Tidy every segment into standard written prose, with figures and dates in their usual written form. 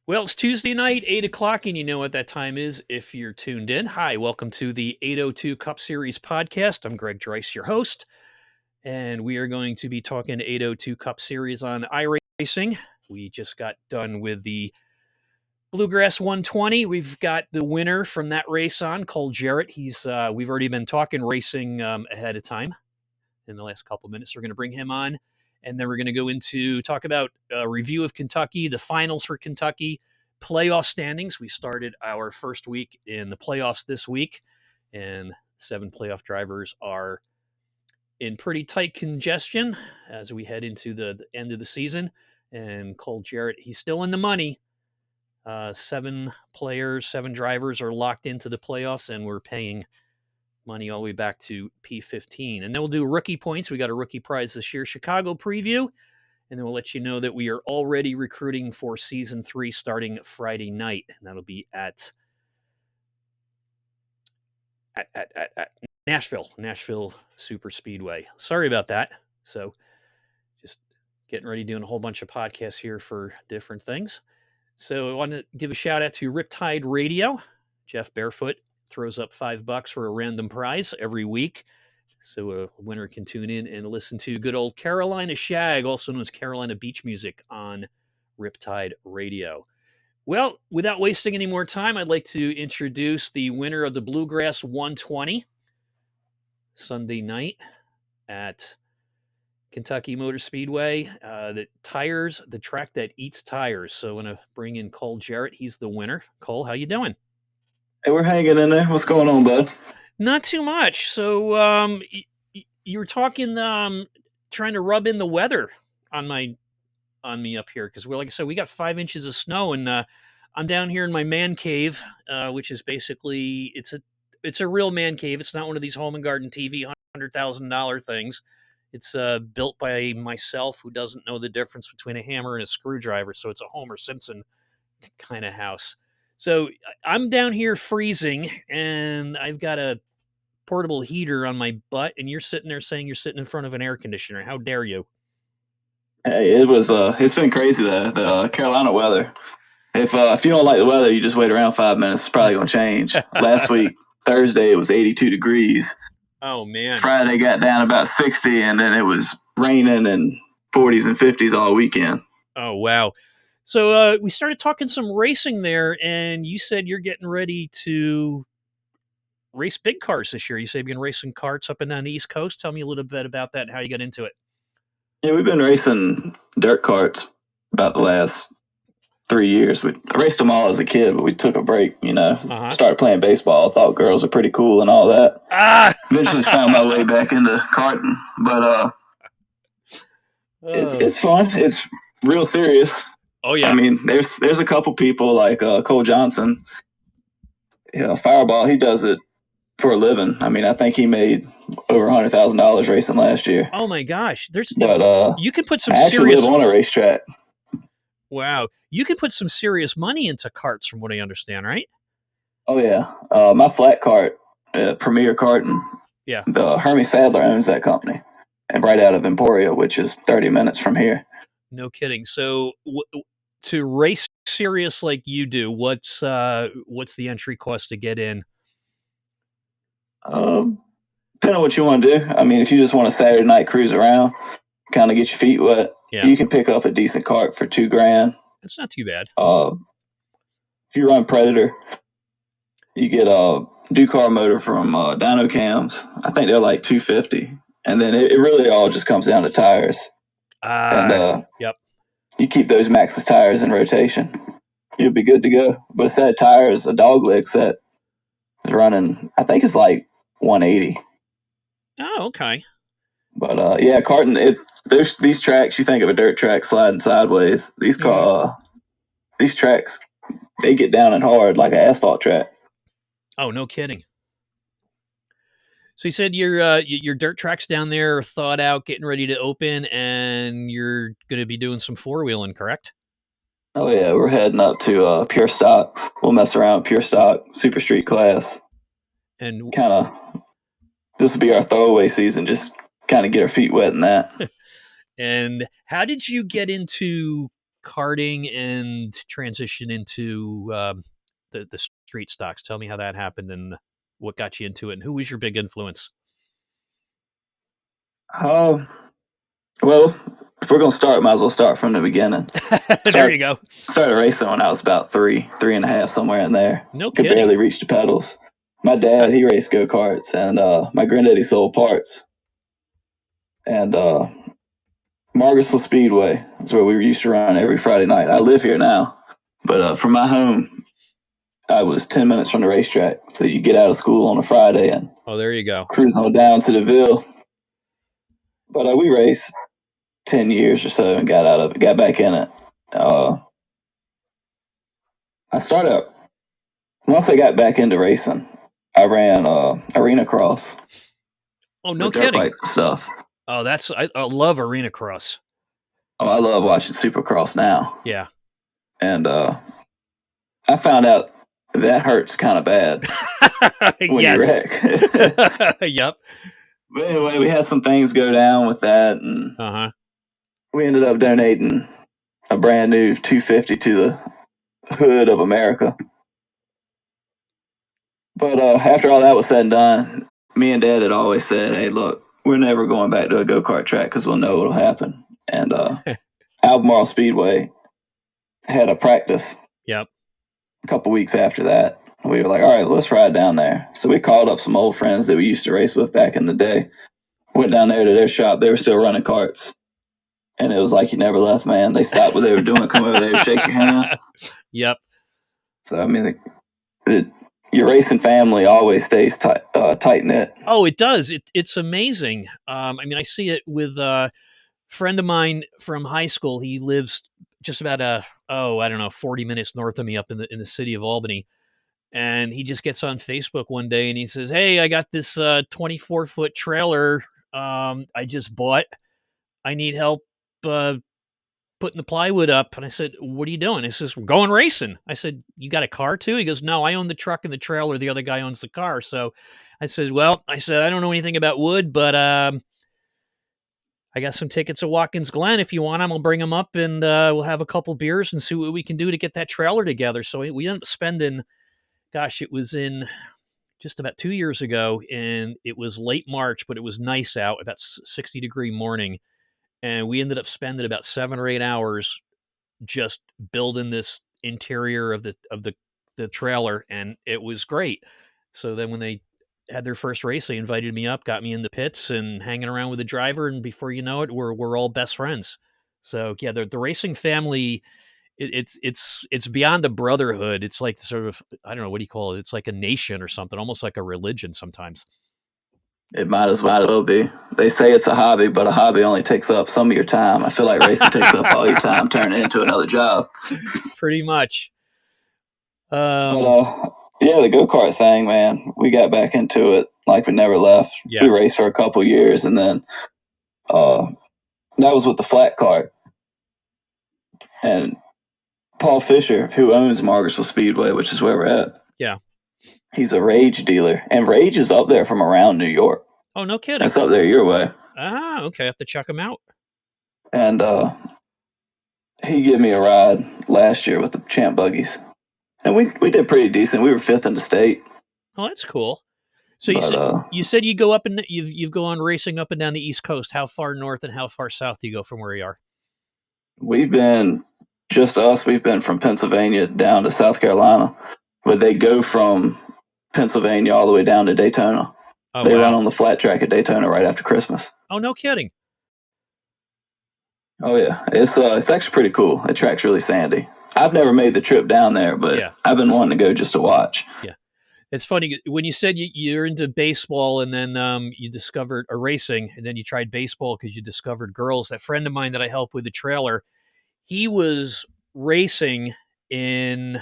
Well, it's Tuesday night, 8 o'clock, and you know what that time is if you're tuned in. Hi, welcome to the 802 Cup Series podcast. I'm Greg Draiss, your host, and we are going to be talking 802 Cup Series on iRacing. We just got done with the Bluegrass 120. We've got the winner from that race on, Cole Jarrett. We've already been talking racing ahead of time in the last couple of minutes. We're going to bring him on, and then we're going to go into talk about a review of Kentucky, the finals for Kentucky, playoff standings. We started our first week in the playoffs this week, and 7 playoff drivers are in pretty tight congestion as we head into the end of the season. And Cole Jarrett, he's still in the money. 7 players, 7 drivers are locked into the playoffs, and we're paying money all the way back to P15. And then we'll do rookie points. We got a rookie prize this year, Chicago preview. And then we'll let you know that we are already recruiting for season 3 starting Friday night. And that'll be at Nashville Super Speedway. Sorry about that. So just getting ready, doing a whole bunch of podcasts here for different things. So I want to give a shout out to Riptide Radio. Jeff Barefoot throws up $5 for a random prize every week. So a winner can tune in and listen to good old Carolina Shag, also known as Carolina Beach Music, on Riptide Radio. Well, without wasting any more time, I'd like to introduce the winner of the Bluegrass 120 Sunday night at Kentucky Motor Speedway. The track that eats tires. So I want to bring in Cole Jarrett. He's the winner. Cole, how you doing? Hey, we're hanging in there. What's going on, bud? Not too much. So you were talking, trying to rub in the weather on me up here because like I said, we got 5 inches of snow, and I'm down here in my man cave, which is basically it's a real man cave. It's not one of these home and garden TV $100,000 things. It's built by myself, who doesn't know the difference between a hammer and a screwdriver. So it's a Homer Simpson kind of house. So I'm down here freezing, and I've got a portable heater on my butt, and you're sitting there saying you're sitting in front of an air conditioner. How dare you? Hey, it's been crazy the Carolina weather. If you don't like the weather, you just wait around 5 minutes. It's probably gonna change. Last week, Thursday, it was 82 degrees. Oh man! Friday got down about 60, and then it was raining and 40s and 50s all weekend. Oh wow! So we started talking some racing there, and you said you're getting ready to race big cars this year. You say you've been racing karts up and down the East Coast. Tell me a little bit about that and how you got into it. Yeah, we've been racing dirt carts about the last 3 years. I raced them all as a kid, but we took a break. Started playing baseball. Thought girls were pretty cool and all that. Eventually found my way back into karting, but it's fun. It's real serious. Oh yeah. I mean, there's a couple people like Cole Johnson, Fireball. He does it for a living. I mean, I think he made over $100,000 racing last year. Oh my gosh! But you can put some I actually serious. live on a racetrack. Wow, you can put some serious money into karts, from what I understand, right? Oh yeah, my flat cart, Premier Karting. Yeah. The Hermie Sadler owns that company, and right out of Emporia, which is 30 minutes from here. No kidding. So to race serious like you do, what's the entry cost to get in? Depending on what you want to do. I mean, if you just want a Saturday night cruise around, kind of get your feet wet, you can pick up a decent cart for $2,000. That's not too bad. If you run Predator, you get a Ducar motor from Dyno Cams. I think they're like $250, and then it really all just comes down to tires. Yep. You keep those Maxxis tires in rotation, you'll be good to go. But a set of tires, a dog leg set, is running, I think it's like 180. Oh, okay. But karting, these tracks, you think of a dirt track sliding sideways. These tracks, they get down and hard like an asphalt track. Oh, no kidding. So you said your dirt tracks down there are thawed out, getting ready to open, and you're going to be doing some 4-wheeling, correct? Oh yeah, we're heading up to Pure Stocks. We'll mess around with Pure Stock Super Street class, and this will be our throwaway season. Just kind of get our feet wet in that. And how did you get into karting and transition into the street stocks? Tell me how that happened and what got you into it, and who was your big influence? Oh, well, if we're gonna start, might as well start from the beginning. There you go. Started racing when I was about three and a half, somewhere in there. No Could kidding. barely reach the pedals. My dad, he raced go-karts, and my granddaddy sold parts. And Margaret's Speedway is where we used to run every Friday night. I live here now, but from my home, I was 10 minutes from the racetrack. So you get out of school on a Friday and there you go. Cruise on down to the Ville. But we raced 10 years or so and got out of it, got back in it. I started, once I got back into racing, I ran arena cross. Oh, no kidding. Dirt bikes and stuff. Oh, I love arena cross. Oh, I love watching Supercross now. Yeah. And I found out that hurts kind of bad when you wreck. Yep. But anyway, we had some things go down with that, and we ended up donating a brand new 250 to the hood of America. But after all that was said and done, me and Dad had always said, hey, look, we're never going back to a go-kart track because we'll know what'll happen. And Albemarle Speedway had a practice. Yep. A couple weeks after that, we were like, all right, let's ride down there. So we called up some old friends that we used to race with back in the day. Went down there to their shop. They were still running carts. And it was like you never left, man. They stopped what they were doing, come over there, shake your hand. Yep. So, I mean, your racing family always stays tight-knit. Oh, it does. It's amazing. I mean, I see it with a friend of mine from high school. He lives just about 40 minutes north of me up in the city of Albany. And he just gets on Facebook one day and he says, hey, I got this 24-foot trailer I just bought. I need help putting the plywood up. And I said, what are you doing? He says, we're going racing. I said, you got a car too? He goes, no, I own the truck and the trailer. The other guy owns the car. So I said, I don't know anything about wood, but I got some tickets to Watkins Glen. If you want them, I'll bring them up and we'll have a couple beers and see what we can do to get that trailer together. So we ended up spending, it was in just about 2 years ago, and it was late March, but it was nice out, about 60-degree morning. And we ended up spending about 7 or 8 hours just building this interior of the trailer, and it was great. So then when they had their first race, they invited me up, got me in the pits and hanging around with the driver, and before you know it, we're all best friends. So yeah, the racing family, it's beyond a brotherhood. It's like sort of, I don't know, what do you call it? It's like a nation or something, almost like a religion sometimes. It might as well be. They say it's a hobby, but a hobby only takes up some of your time. I feel like racing takes up all your time, turning it into another job. Pretty much. Yeah, the go-kart thing, man, we got back into it like we never left. Yeah. We raced for a couple years, and then that was with the flat cart. And Paul Fisher, who owns Margaret's Speedway, which is where we're at. Yeah. He's a Rage dealer, and Rage is up there from around New York. Oh, no kidding. That's up there your way. Ah, okay. I have to check him out. And he gave me a ride last year with the Champ buggies. And we did pretty decent. We were 5th in the state. Oh, that's cool. So you said you go up and you've gone racing up and down the East Coast. How far north and how far south do you go from where you are? We've been, just us, we've been from Pennsylvania down to South Carolina. But they go from Pennsylvania all the way down to Daytona. Oh, they wow. run on the flat track at Daytona right after Christmas. Oh, no kidding. Oh, yeah. It's actually pretty cool. The track's really sandy. I've never made the trip down there, but yeah. I've been wanting to go just to watch. Yeah. It's funny, when you said you're into baseball and then you discovered racing and then you tried baseball because you discovered girls. That friend of mine that I helped with the trailer, he was racing in,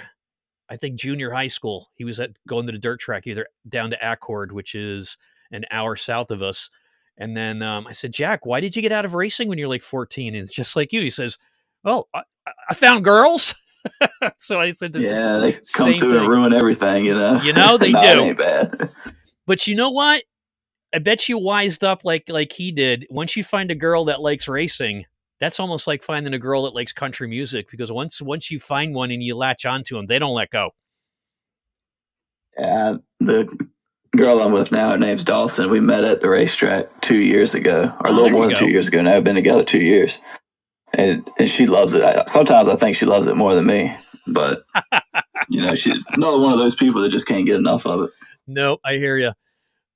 I think, junior high school. He was going to the dirt track, either down to Accord, which is an hour south of us. And then I said, Jack, why did you get out of racing when you're like 14? And it's just like you. He says, well, I found girls. So I said, yeah, they come through and ruin everything, you know. You know, they do. It ain't bad. But you know what? I bet you wised up like he did. Once you find a girl that likes racing, that's almost like finding a girl that likes country music, because once you find one and you latch onto them, they don't let go. Yeah, the girl I'm with now, her name's Dawson. We met at the racetrack 2 years ago, or a little more than 2 years ago now. We've been together 2 years. And she loves it. Sometimes I think she loves it more than me, but she's another one of those people that just can't get enough of it. No, I hear you.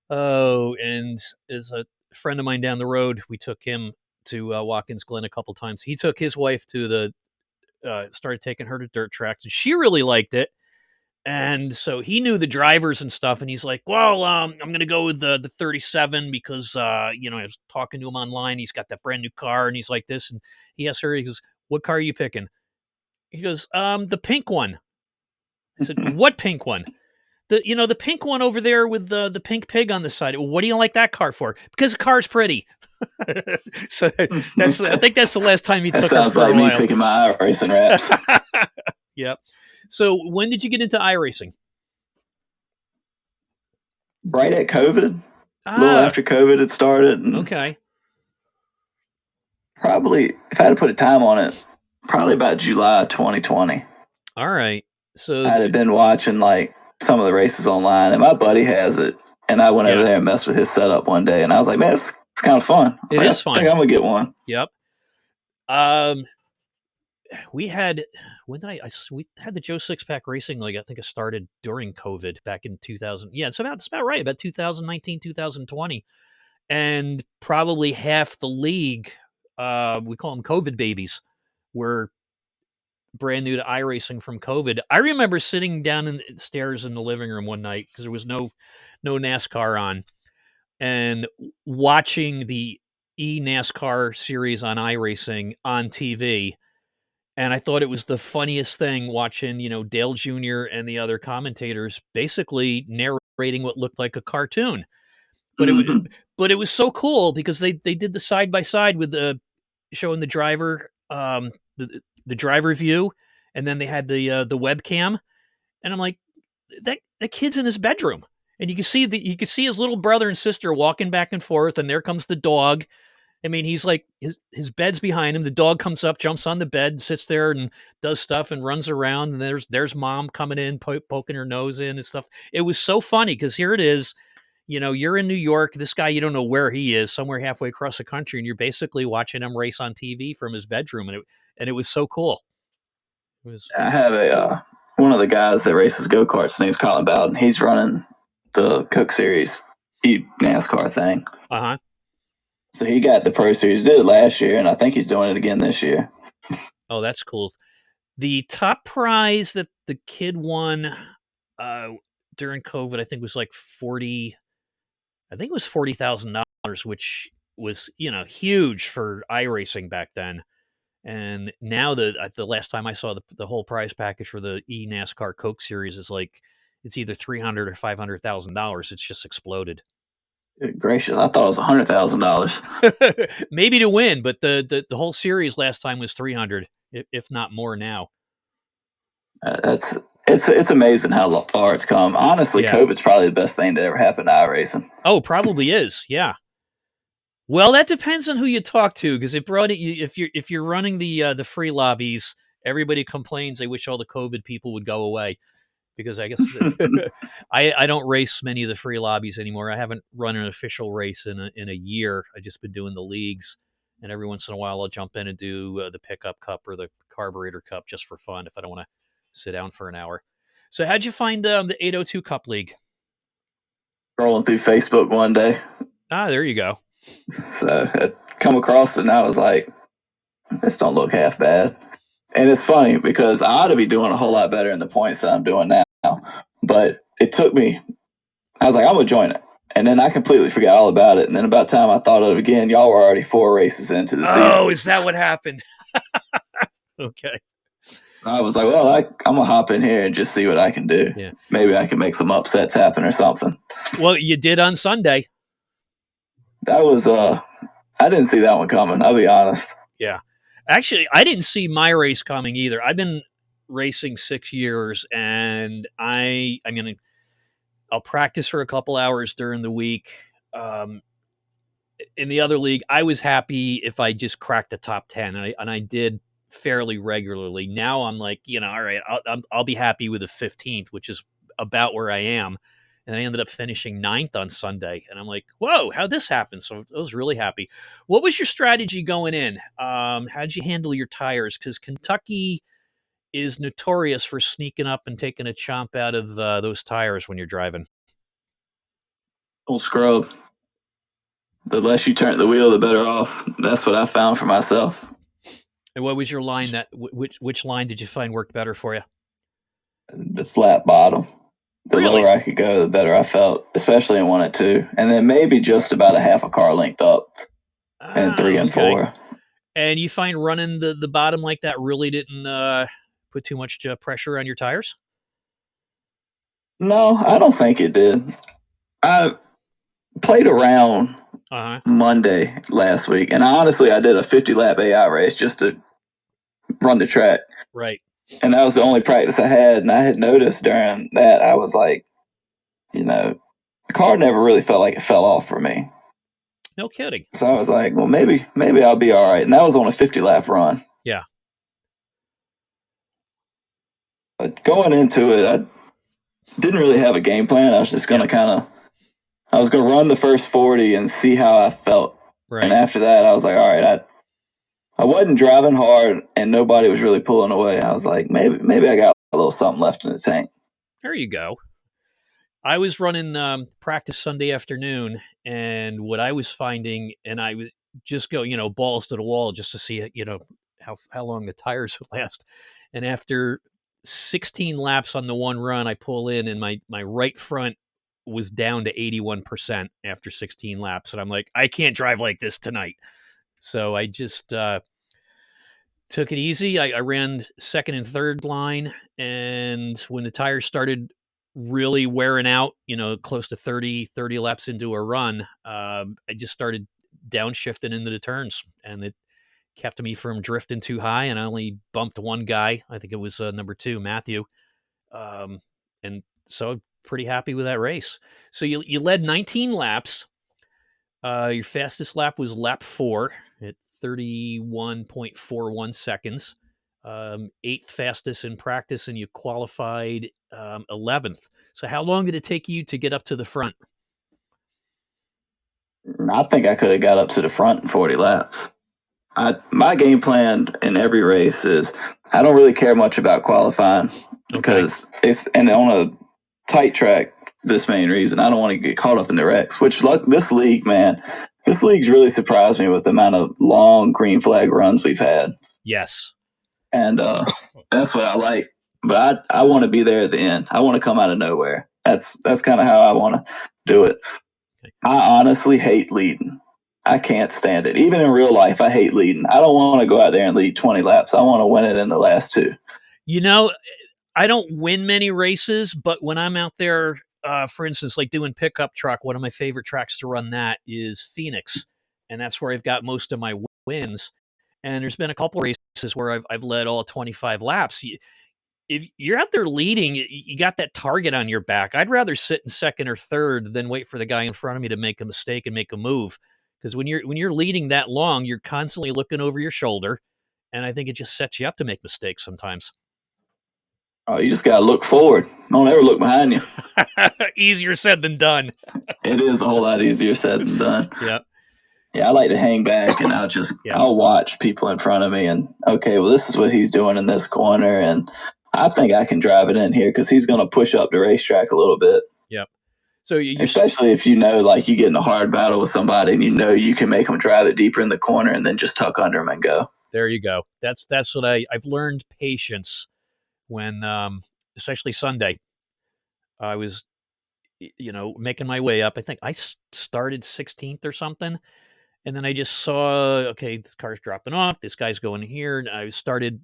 Oh, and as a friend of mine down the road, we took him to Watkins Glen a couple times. He took his wife to started taking her to dirt tracks, and she really liked it. And so he knew the drivers and stuff, and he's like, well, I'm going to go with the 37 because, I was talking to him online. He's got that brand new car, and he's like this. And he asked her, he goes, what car are you picking? He goes, the pink one. I said, what pink one? The pink one over there with the pink pig on the side. What do you like that car for? Because the car's pretty. So I think that's the last time he took her for a while. Sounds like me picking my iRacing wraps. Yep. So when did you get into iRacing? Right at COVID. A little after COVID had started. Okay. Probably, if I had to put a time on it, probably about July 2020. All right. So I had been watching like some of the races online, and my buddy has it. And I went over there and messed with his setup one day, and I was like, man, it's kind of fun. It is fun. I think I'm going to get one. Yep. We had we had the Joe Sixpack Racing League. I think it started during COVID back in 2000. Yeah, it's about right, about 2019, 2020, and probably half the league, we call them COVID babies, were brand new to iRacing from COVID. I remember sitting down in the stairs in the living room one night because there was no NASCAR on, and watching the NASCAR series on iRacing on TV. And I thought it was the funniest thing watching, Dale Jr. and the other commentators basically narrating what looked like a cartoon. But it was so cool because they did the side by side with showing the driver, the driver view, and then they had the webcam. And I'm like, that kid's in his bedroom, and you can see his little brother and sister walking back and forth, and there comes the dog. I mean, he's like, his bed's behind him. The dog comes up, jumps on the bed, sits there and does stuff and runs around. And there's mom coming in, poking her nose in and stuff. It was so funny because here it is, you're in New York. This guy, you don't know where he is, somewhere halfway across the country, and you're basically watching him race on TV from his bedroom. And it was so cool. I have one of the guys that races go-karts. His name's Colin Bowden. He's running the Cook Series NASCAR thing. Uh-huh. So he got the Pro Series, did it last year, and I think he's doing it again this year. Oh, that's cool. The top prize that the kid won during COVID, I think was like $40,000, which was, huge for iRacing back then. And now the last time I saw the whole prize package for the NASCAR Coke Series is like, it's either $300,000 or $500,000. It's just exploded. Good gracious, I thought it was $100,000. Maybe to win, but the whole series last time was 300, if not more now. It's amazing how far it's come. Honestly, COVID's probably the best thing that ever happened to iRacing. Oh, probably is. Yeah. Well, that depends on who you talk to, because if you're running the free lobbies, everybody complains. They wish all the COVID people would go away. Because I guess I don't race many of the free lobbies anymore. I haven't run an official race in a year. I've just been doing the leagues, and every once in a while I'll jump in and do the pickup cup or the carburetor cup just for fun if I don't want to sit down for an hour. So how'd you find the 802 Cup League? Rolling through Facebook one day. Ah, there you go. So I come across it, and I was like, this don't look half bad. And it's funny because I ought to be doing a whole lot better in the points that I'm doing now. But it took me, I was like, I'm going to join it. And then I completely forgot all about it. And then about time I thought of it again, y'all were already 4 races into the season. Oh, is that what happened? Okay. I was like, well, I'm going to hop in here and just see what I can do. Yeah. Maybe I can make some upsets happen or something. Well, you did on Sunday. That was, I didn't see that one coming, I'll be honest. Yeah. Actually, I didn't see my race coming either. I've been racing 6 years, and I mean, I'll practice for a couple hours during the week. in the other league, I was happy if I just cracked the top 10, and I did fairly regularly. Now I'm like, all right, I'll be happy with the 15th, which is about where I am. And I ended up finishing 9th on Sunday. And I'm like, whoa, how'd this happen? So I was really happy. What was your strategy going in? How'd you handle your tires? Because Kentucky is notorious for sneaking up and taking a chomp out of those tires when you're driving. Old scrub. The less you turn the wheel, the better off. That's what I found for myself. And what was your line which line did you find worked better for you? The slap bottom. The Really? lower I could go, the better I felt, especially in 1 and 2. And then maybe just about a half a car length up in 3 and 4. And you find running the bottom like that really didn't put too much pressure on your tires? No, I don't think it did. I played around Monday last week, and honestly, I did a 50-lap AI race just to run the track. Right. And that was the only practice I had, and I had noticed during that, I was like, the car never really felt like it fell off for me. No kidding. So I was like, well, maybe I'll be all right. And that was on a 50-lap run. Yeah. But going into it, I didn't really have a game plan. I was just going to I was going to run the first 40 and see how I felt. Right. And after that, I was like, all right, I wasn't driving hard and nobody was really pulling away. I was like, maybe I got a little something left in the tank. There you go. I was running practice Sunday afternoon, and what I was finding, and I was just going, balls to the wall just to see, how long the tires would last. And after 16 laps on the one run, I pull in, and my right front was down to 81% after 16 laps, and I'm like, I can't drive like this tonight. So I just took it easy. I ran second and third line, and when the tires started really wearing out, close to 30 laps into a run, I just started downshifting into the turns, and it kept me from drifting too high, and I only bumped one guy. I think it was number 2, Matthew. And so pretty happy with that race. So you led 19 laps. Your fastest lap was lap 4 at 31.41 seconds. 8th fastest in practice, and you qualified 11th. So how long did it take you to get up to the front? I think I could have got up to the front in 40 laps. My game plan in every race is I don't really care much about qualifying because it's on a tight track. This main reason I don't want to get caught up in the wrecks. Which this league's really surprised me with the amount of long green flag runs we've had. Yes, and that's what I like. But I want to be there at the end. I want to come out of nowhere. That's kind of how I want to do it. I honestly hate leading. I can't stand it. Even in real life, I hate leading. I don't want to go out there and lead 20 laps. I want to win it in the last 2. I don't win many races, but when I'm out there, for instance, like doing pickup truck, one of my favorite tracks to run that is Phoenix, and that's where I've got most of my wins. And there's been a couple races where I've led all 25 laps. If you're out there leading, you got that target on your back. I'd rather sit in second or third than wait for the guy in front of me to make a mistake and make a move. Because when you're leading that long, you're constantly looking over your shoulder, and I think it just sets you up to make mistakes sometimes. Oh, you just got to look forward. Don't ever look behind you. Easier said than done. It is a whole lot easier said than done. Yeah. Yeah, I like to hang back and I'll watch people in front of me and, okay, well, this is what he's doing in this corner. And I think I can drive it in here because he's going to push up the racetrack a little bit. Yep. So especially if you get in a hard battle with somebody and you can make them drive it deeper in the corner and then just tuck under them and go. There you go. That's what I've learned patience when, especially Sunday, I was, making my way up. I think I started 16th or something. And then I just saw, okay, this car's dropping off. This guy's going here. And I started,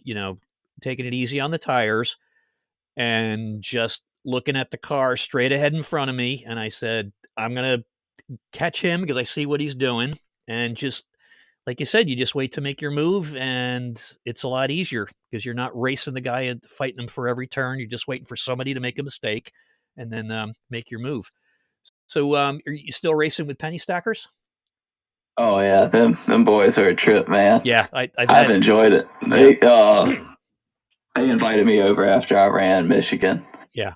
taking it easy on the tires and just looking at the car straight ahead in front of me. And I said, I'm going to catch him because I see what he's doing. And just like you said, you just wait to make your move. And it's a lot easier because you're not racing the guy and fighting him for every turn. You're just waiting for somebody to make a mistake and then make your move. So are you still racing with penny stackers? Oh yeah, them boys are a trip, man. Yeah, I've enjoyed it. Yeah. They invited me over after I ran Michigan. Yeah.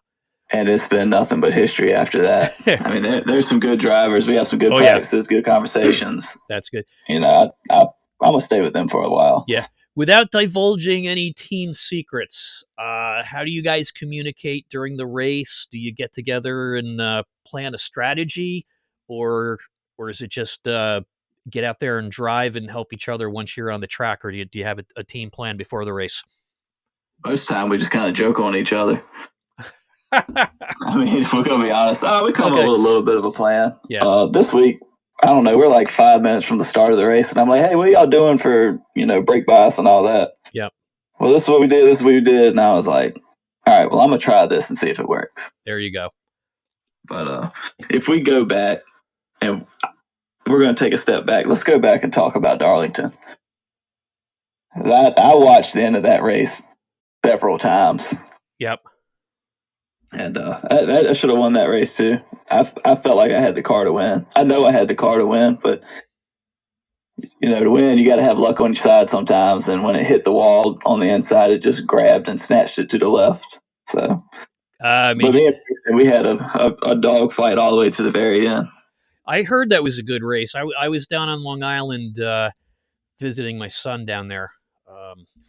And it's been nothing but history after that. I mean, there's some good drivers. We have some good practices, good conversations. That's good. You know, I'm gonna stay with them for a while. Yeah. Without divulging any team secrets, how do you guys communicate during the race? Do you get together and plan a strategy, or is it just get out there and drive and help each other once you're on the track, or do you have a team plan before the race? Most of the time, we just kind of joke on each other. I mean, if we're gonna be honest, we come up with a little bit of a plan. Yeah. This week, I don't know. We're like 5 minutes from the start of the race, and I'm like, "Hey, what are y'all doing for break by us and all that?" Yeah. Well, this is what we did. This is what we did, and I was like, "All right, well, I'm gonna try this and see if it works." There you go. But if we go back and we're going to take a step back, let's go back and talk about Darlington. I watched the end of that race several times. Yep. And I should have won that race too. I felt like I had the car to win. I know I had the car to win, but to win, you got to have luck on your side sometimes. And when it hit the wall on the inside, it just grabbed and snatched it to the left. So, but we had a dog fight all the way to the very end. I heard that was a good race. I was down on Long Island visiting my son down there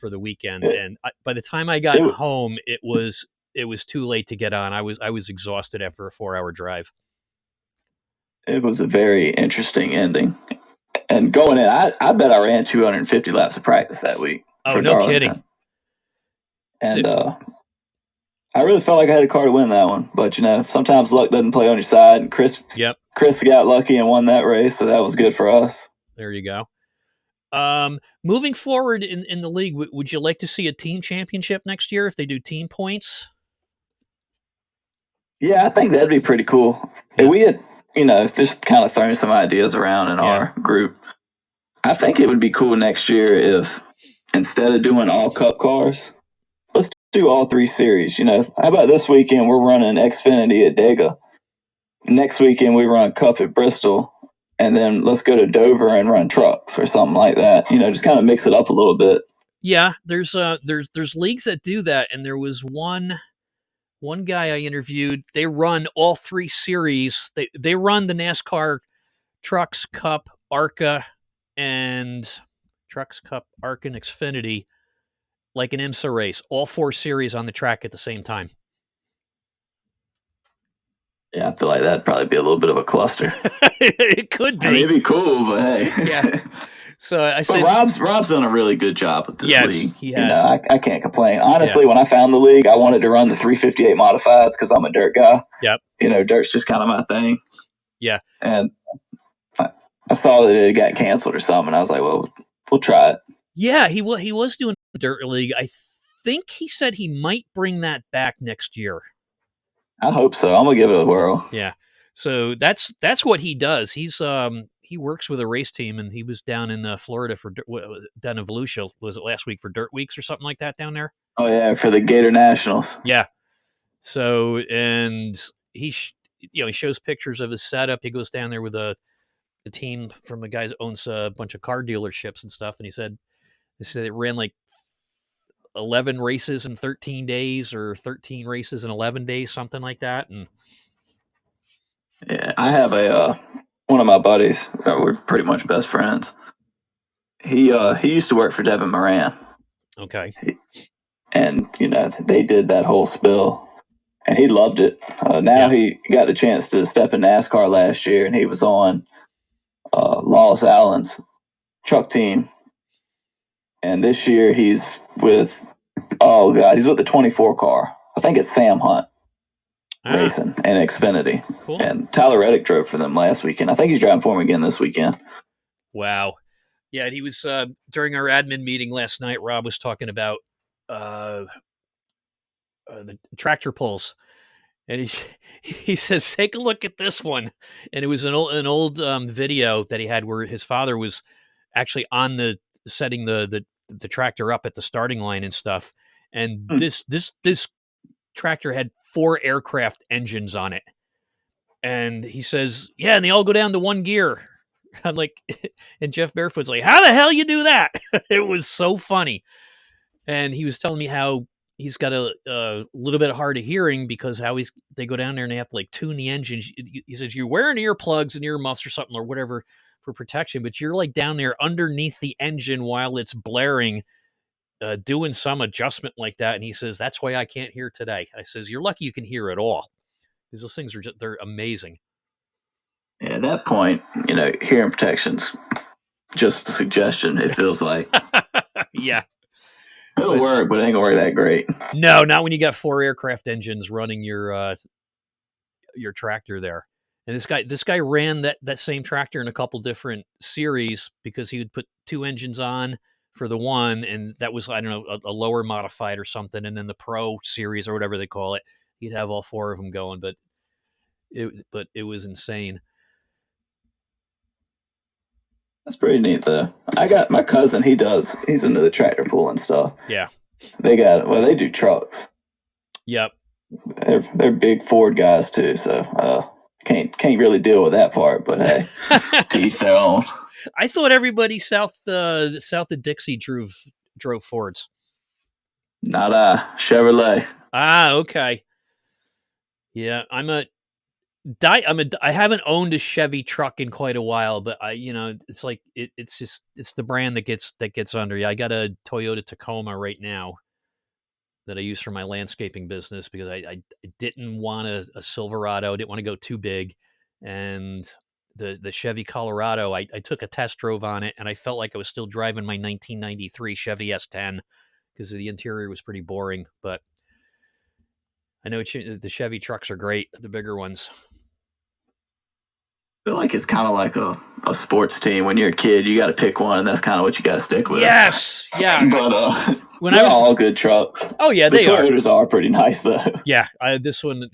for the weekend, and by the time I got home, it was too late to get on. I was exhausted after a 4-hour drive. It was a very interesting ending. And going in, I bet I ran 250 laps of practice that week. Oh, no kidding. And I really felt like I had a car to win that one. But, sometimes luck doesn't play on your side. And Chris got lucky and won that race, so that was good for us. There you go. Moving forward in the league, would you like to see a team championship next year if they do team points? Yeah, I think that'd be pretty cool. Yeah. And we had, just kind of throwing some ideas around in our group. I think it would be cool next year if instead of doing all cup cars, let's do all 3 series. How about this weekend we're running Xfinity at Dega. Next weekend we run Cup at Bristol. And then let's go to Dover and run trucks or something like that. Just kind of mix it up a little bit. Yeah, there's leagues that do that, and there was one guy I interviewed. They run all 3 series. They run the NASCAR Trucks Cup, ARCA, and Xfinity like an IMSA race. All 4 series on the track at the same time. Yeah, I feel like that'd probably be a little bit of a cluster. It could be. I mean, it'd be cool, but hey. Yeah. So I said, Rob's done a really good job with this league. He has. I can't complain. Honestly, when I found the league, I wanted to run the 358 modifieds because I'm a dirt guy. Yep. Dirt's just kind of my thing. Yeah. And I saw that it got canceled or something, and I was like, well, we'll try it. Yeah, he was doing a dirt league. I think he said he might bring that back next year. I hope so. I'm gonna give it a whirl. Yeah. So that's what he does. He works with a race team, and he was down in Florida for down in Volusia. Was it last week for Dirt Weeks or something like that down there? Oh yeah, for the Gator Nationals. Yeah. So and he he shows pictures of his setup. He goes down there with a team from a guy who owns a bunch of car dealerships and stuff, and he said it ran like 11 races in 13 days or 13 races in 11 days, something like that. And yeah, I have one of my buddies. We're pretty much best friends. He used to work for Devin Moran. Okay. And they did that whole spill, and he loved it. Now he got the chance to step in NASCAR last year, and he was on Lawless Allen's truck team. And this year he's with he's with the 24 car. I think it's Sam Hunt racing and Xfinity. Cool. And Tyler Reddick drove for them last weekend. I think he's driving for him again this weekend. Wow. Yeah, and he was during our admin meeting last night. Rob was talking about the tractor pulls, and he says, "Take a look at this one." And it was an old video that he had where his father was actually on setting the tractor up at the starting line and stuff. And this tractor had 4 aircraft engines on it. And he says, yeah, and they all go down to 1 gear. I'm like, and Jeff Barefoot's like, how the hell you do that? It was so funny. And he was telling me how he's got a little bit of hard of hearing because they go down there and they have to like tune the engine. He says, you're wearing earplugs and earmuffs or something or whatever for protection, but you're like down there underneath the engine while it's blaring, doing some adjustment like that. And he says, that's why I can't hear today. I says, you're lucky you can hear at all. Because those things they're amazing. Yeah, at that point, hearing protection's just a suggestion, it feels like. Yeah. It'll work, but it ain't gonna work that great. No, not when you got 4 aircraft engines running your tractor there. And this guy ran that same tractor in a couple different series because he would put 2 engines on for the one, and that was, I don't know, a lower modified or something, and then the Pro series or whatever they call it, he'd have all 4 of them going, but it was insane. That's pretty neat, though. I got my cousin. He's into the tractor pulling stuff. Yeah, they do trucks. Yep. They're big Ford guys too, so can't really deal with that part. But hey, to each their own. I thought everybody south of Dixie drove Fords. Not Chevrolet. Ah, okay. Yeah, I haven't owned a Chevy truck in quite a while, but it's like it's the brand that gets under you. I got a Toyota Tacoma right now that I use for my landscaping business because I didn't want a Silverado. I didn't want to go too big, and the Chevy Colorado, I took a test drove on it, and I felt like I was still driving my 1993 Chevy S10 because the interior was pretty boring. But I know the Chevy trucks are great, the bigger ones. I feel like it's kind of like a sports team. When you're a kid, you got to pick one, and that's kind of what you got to stick with. Yes, yeah. But they're all good trucks. Oh yeah, the Toyotas are pretty nice though. Yeah, this one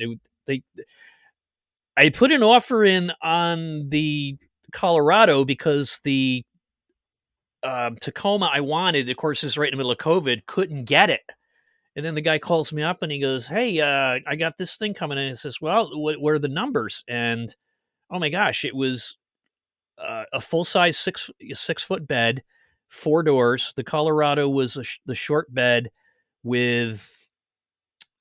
I put an offer in on the Colorado because the Tacoma I wanted, of course, is right in the middle of COVID, couldn't get it. And then the guy calls me up and he goes, hey, I got this thing coming in. He says, well, what are the numbers? And oh my gosh, it was a full-size 6-foot bed, 4 doors. The Colorado was the short bed with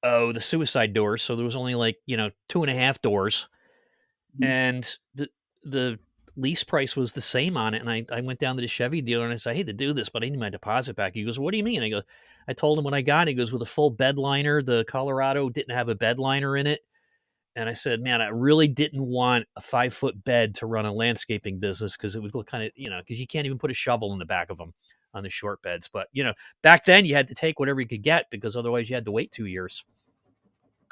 the suicide doors. So there was only 2.5 doors. And the lease price was the same on it. And I went down to the Chevy dealer and I said, I hate to do this, but I need my deposit back. He goes, what do you mean? I told him what I got. He goes, with a full bed liner. The Colorado didn't have a bed liner in it. And I said, man, I really didn't want a 5-foot bed to run a landscaping business because it would look kind of, because you can't even put a shovel in the back of them on the short beds. But, back then you had to take whatever you could get because otherwise you had to wait 2 years.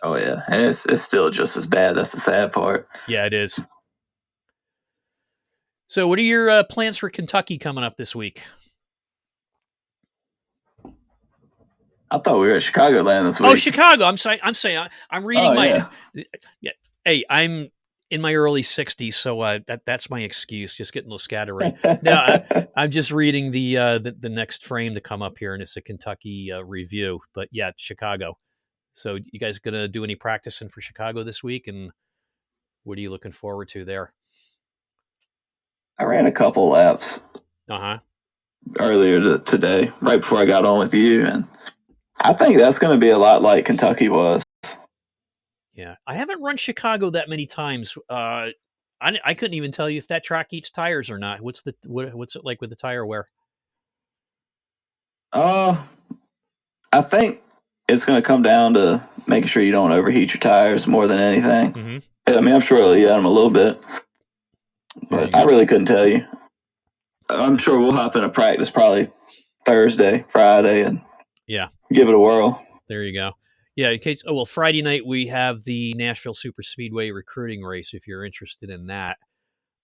Oh, yeah. And it's still just as bad. That's the sad part. Yeah, it is. So what are your plans for Kentucky coming up this week? I thought we were at Chicagoland this week. Oh, Chicago. I'm saying I'm reading yeah. Hey, I'm in my early 60s, so that's my excuse. Just getting a little scatterbrained. No, I'm just reading the next frame to come up here, and it's a Kentucky review. But yeah, Chicago. So you guys gonna do any practicing for Chicago this week, and what are you looking forward to there? I ran a couple laps. Earlier today, right before I got on with you, and I think that's going to be a lot like Kentucky was. Yeah, I haven't run Chicago that many times. I couldn't even tell you if that track eats tires or not. What's it like with the tire wear? I think it's going to come down to making sure you don't overheat your tires more than anything. Mm-hmm. I mean, I'm sure it'll eat at them a little bit, but I really couldn't tell you. I'm sure we'll hop into practice probably Thursday, Friday, and give it a whirl. There you go. Yeah, in case. Oh well, Friday night we have the Nashville Super Speedway recruiting race. If you're interested in that,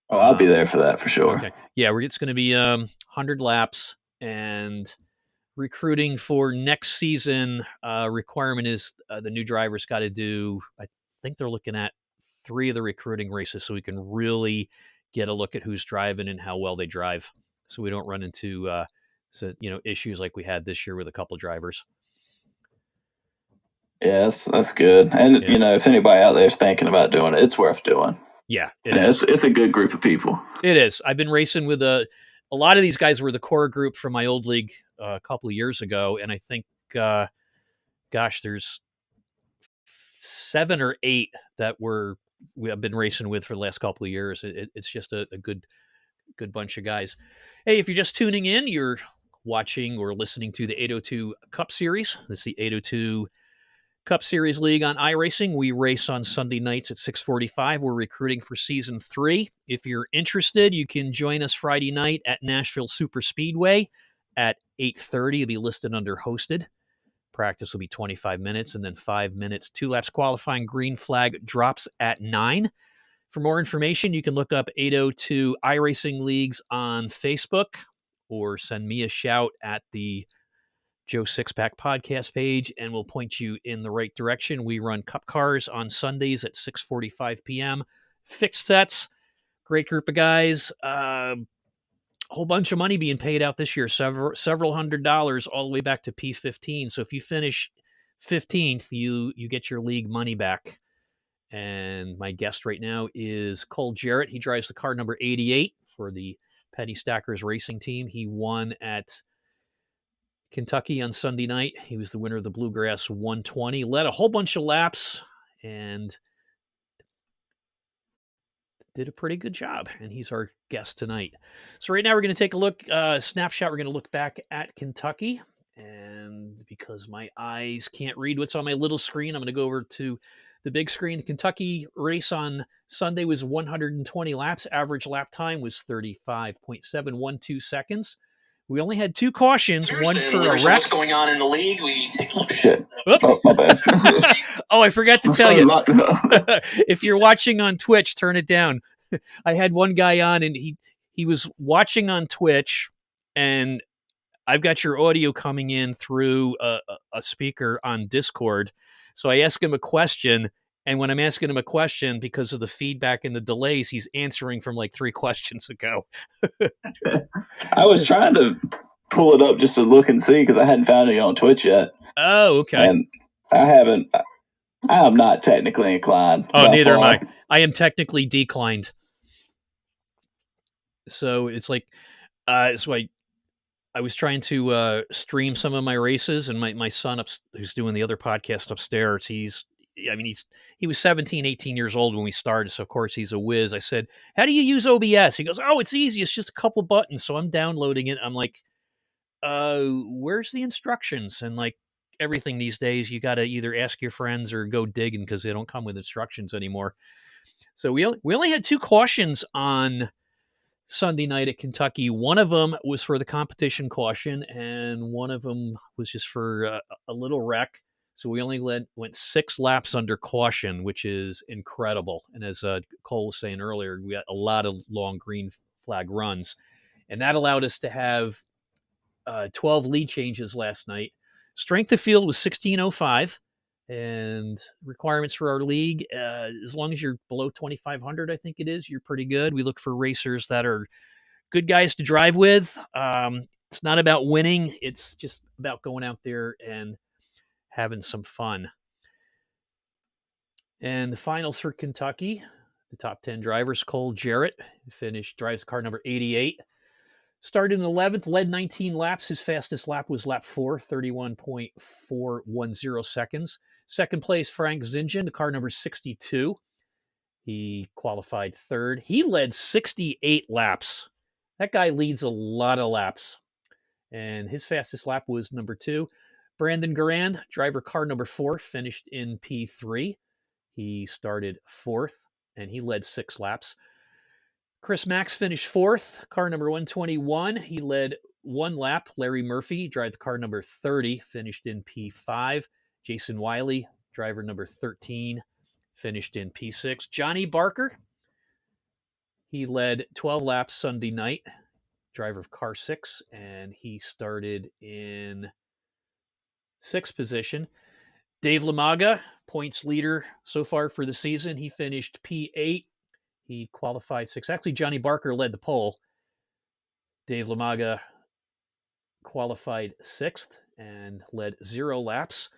I'll be there for that for sure. Okay. Yeah, it's going to be 100 laps and recruiting for next season. Requirement is the new drivers got to do. I think they're looking at 3 of the recruiting races, so we can really get a look at who's driving and how well they drive, so we don't run into issues like we had this year with a couple drivers. Yes, that's good. And if anybody out there is thinking about doing it, it's worth doing. Yeah, it's a good group of people. It is. I've been racing with a lot of these guys were the core group from my old league a couple of years ago, and I think, there's 7 or 8 that we have been racing with for the last couple of years. It's just a good bunch of guys. Hey, if you're just tuning in, you're watching or listening to the 802 Cup Series. This is the 802 Cup Series League on iRacing. We race on Sunday nights at 6:45. We're recruiting for Season 3. If you're interested, you can join us Friday night at Nashville Super Speedway at 8:30. It'll be listed under hosted. Practice will be 25 minutes and then 5 minutes. 2 laps qualifying. Green flag drops at 9. For more information, you can look up 802 iRacing Leagues on Facebook or send me a shout at the Joe Sixpack podcast page, and we'll point you in the right direction. We run Cup cars on Sundays at 6:45 p.m. Fixed sets, great group of guys. A whole bunch of money being paid out this year, several $100s all the way back to P15. So if you finish 15th, you get your league money back. And my guest right now is Cole Jarrett. He drives the car number 88 for the Penny Stackers Racing Team. He won at Kentucky on Sunday night. He was the winner of the Bluegrass 120, led a whole bunch of laps, and did a pretty good job. And he's our guest tonight. So right now we're going to take a look, snapshot. We're going to look back at Kentucky. And because my eyes can't read what's on my little screen, I'm going to go over to the big screen. The Kentucky race on Sunday was 120 laps. Average lap time was 35.712 seconds. We only had 2 cautions, one for a wreck. What's going on in the league? We take a look. Shit. Oh, my bad. Oh, I forgot to tell you. If you're watching on Twitch, turn it down. I had one guy on, and he was watching on Twitch, and I've got your audio coming in through a speaker on Discord. So I ask him a question, and when I'm asking him a question, because of the feedback and the delays, he's answering from like 3 questions ago. I was trying to pull it up just to look and see because I hadn't found it on Twitch yet. Oh, okay. And I am not technically inclined. Oh, neither am I. I am technically declined. So it's like, so I was trying to stream some of my races, and my son who's doing the other podcast upstairs, he was 17, 18 years old when we started, so of course he's a whiz. I said, how do you use OBS? He goes, oh, it's easy. It's just a couple buttons. So I'm downloading it. I'm like, where's the instructions? And like everything these days, you got to either ask your friends or go digging because they don't come with instructions anymore. So we only had 2 cautions on Sunday night at Kentucky. One of them was for the competition caution, and one of them was just for a little wreck. So we only went 6 laps under caution, which is incredible. And as Cole was saying earlier, we got a lot of long green flag runs, and that allowed us to have 12 lead changes last night. Strength of field was 1605. And requirements for our league, as long as you're below 2,500, I think it is, you're pretty good. We look for racers that are good guys to drive with. It's not about winning. It's just about going out there and having some fun. And the finals for Kentucky, the top 10 drivers, Cole Jarrett drives car number 88. Started in 11th, led 19 laps. His fastest lap was lap 4, 31.410 seconds. Second place, Frank Zingen, the car number 62. He qualified 3rd. He led 68 laps. That guy leads a lot of laps. And his fastest lap was number 2. Brandon Garand, driver car number 4, finished in P3. He started 4th, and he led 6 laps. Chris Max finished 4th, car number 121. He led 1 lap. Larry Murphy, drive the car number 30, finished in P5. Jason Wiley, driver number 13, finished in P6. Johnny Barker, he led 12 laps Sunday night, driver of car 6, and he started in 6th position. Dave Lamaga, points leader so far for the season. He finished P8. He qualified 6th. Actually, Johnny Barker led the pole. Dave Lamaga qualified 6th and led 0 laps.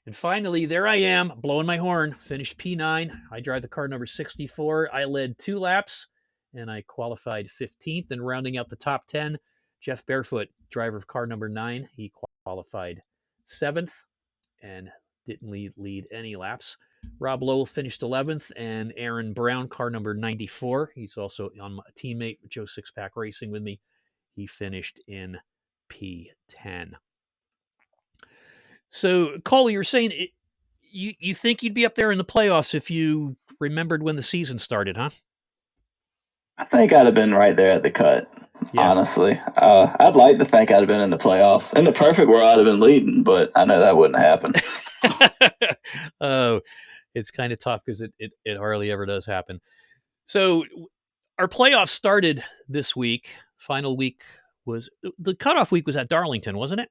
And finally, there I am, blowing my horn, finished P9. I drive the car number 64. I led 2 laps, and I qualified 15th. And rounding out the top 10, Jeff Barefoot, driver of car number 9. He qualified 7th and didn't lead any laps. Rob Lowell finished 11th, and Aaron Brown, car number 94. He's also on my teammate, Joe Sixpack Racing with me. He finished in P10. So, Cole, you're saying you think you'd be up there in the playoffs if you remembered when the season started, huh? I think I'd have been right there at the cut. Yeah. Honestly, I'd like to think I'd have been in the playoffs. In the perfect world, I'd have been leading, but I know that wouldn't happen. Oh, it's kind of tough because it hardly ever does happen. So our playoffs started this week. Final week was the cutoff week was at Darlington, wasn't it?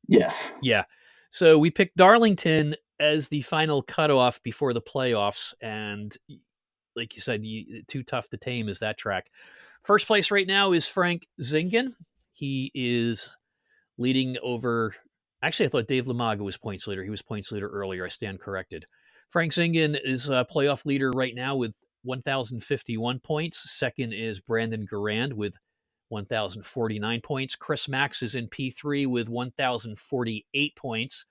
Yes. Yeah. So we picked Darlington as the final cutoff before the playoffs, and like you said, too tough to tame is that track. First place right now is Frank Zingen. He is leading over. Actually, I thought Dave Lamaga was points leader. He was points leader earlier. I stand corrected. Frank Zingen is a playoff leader right now with 1,051 points. Second is Brandon Garand with 1,049 points. Chris Max is in P3 with 1,048 points.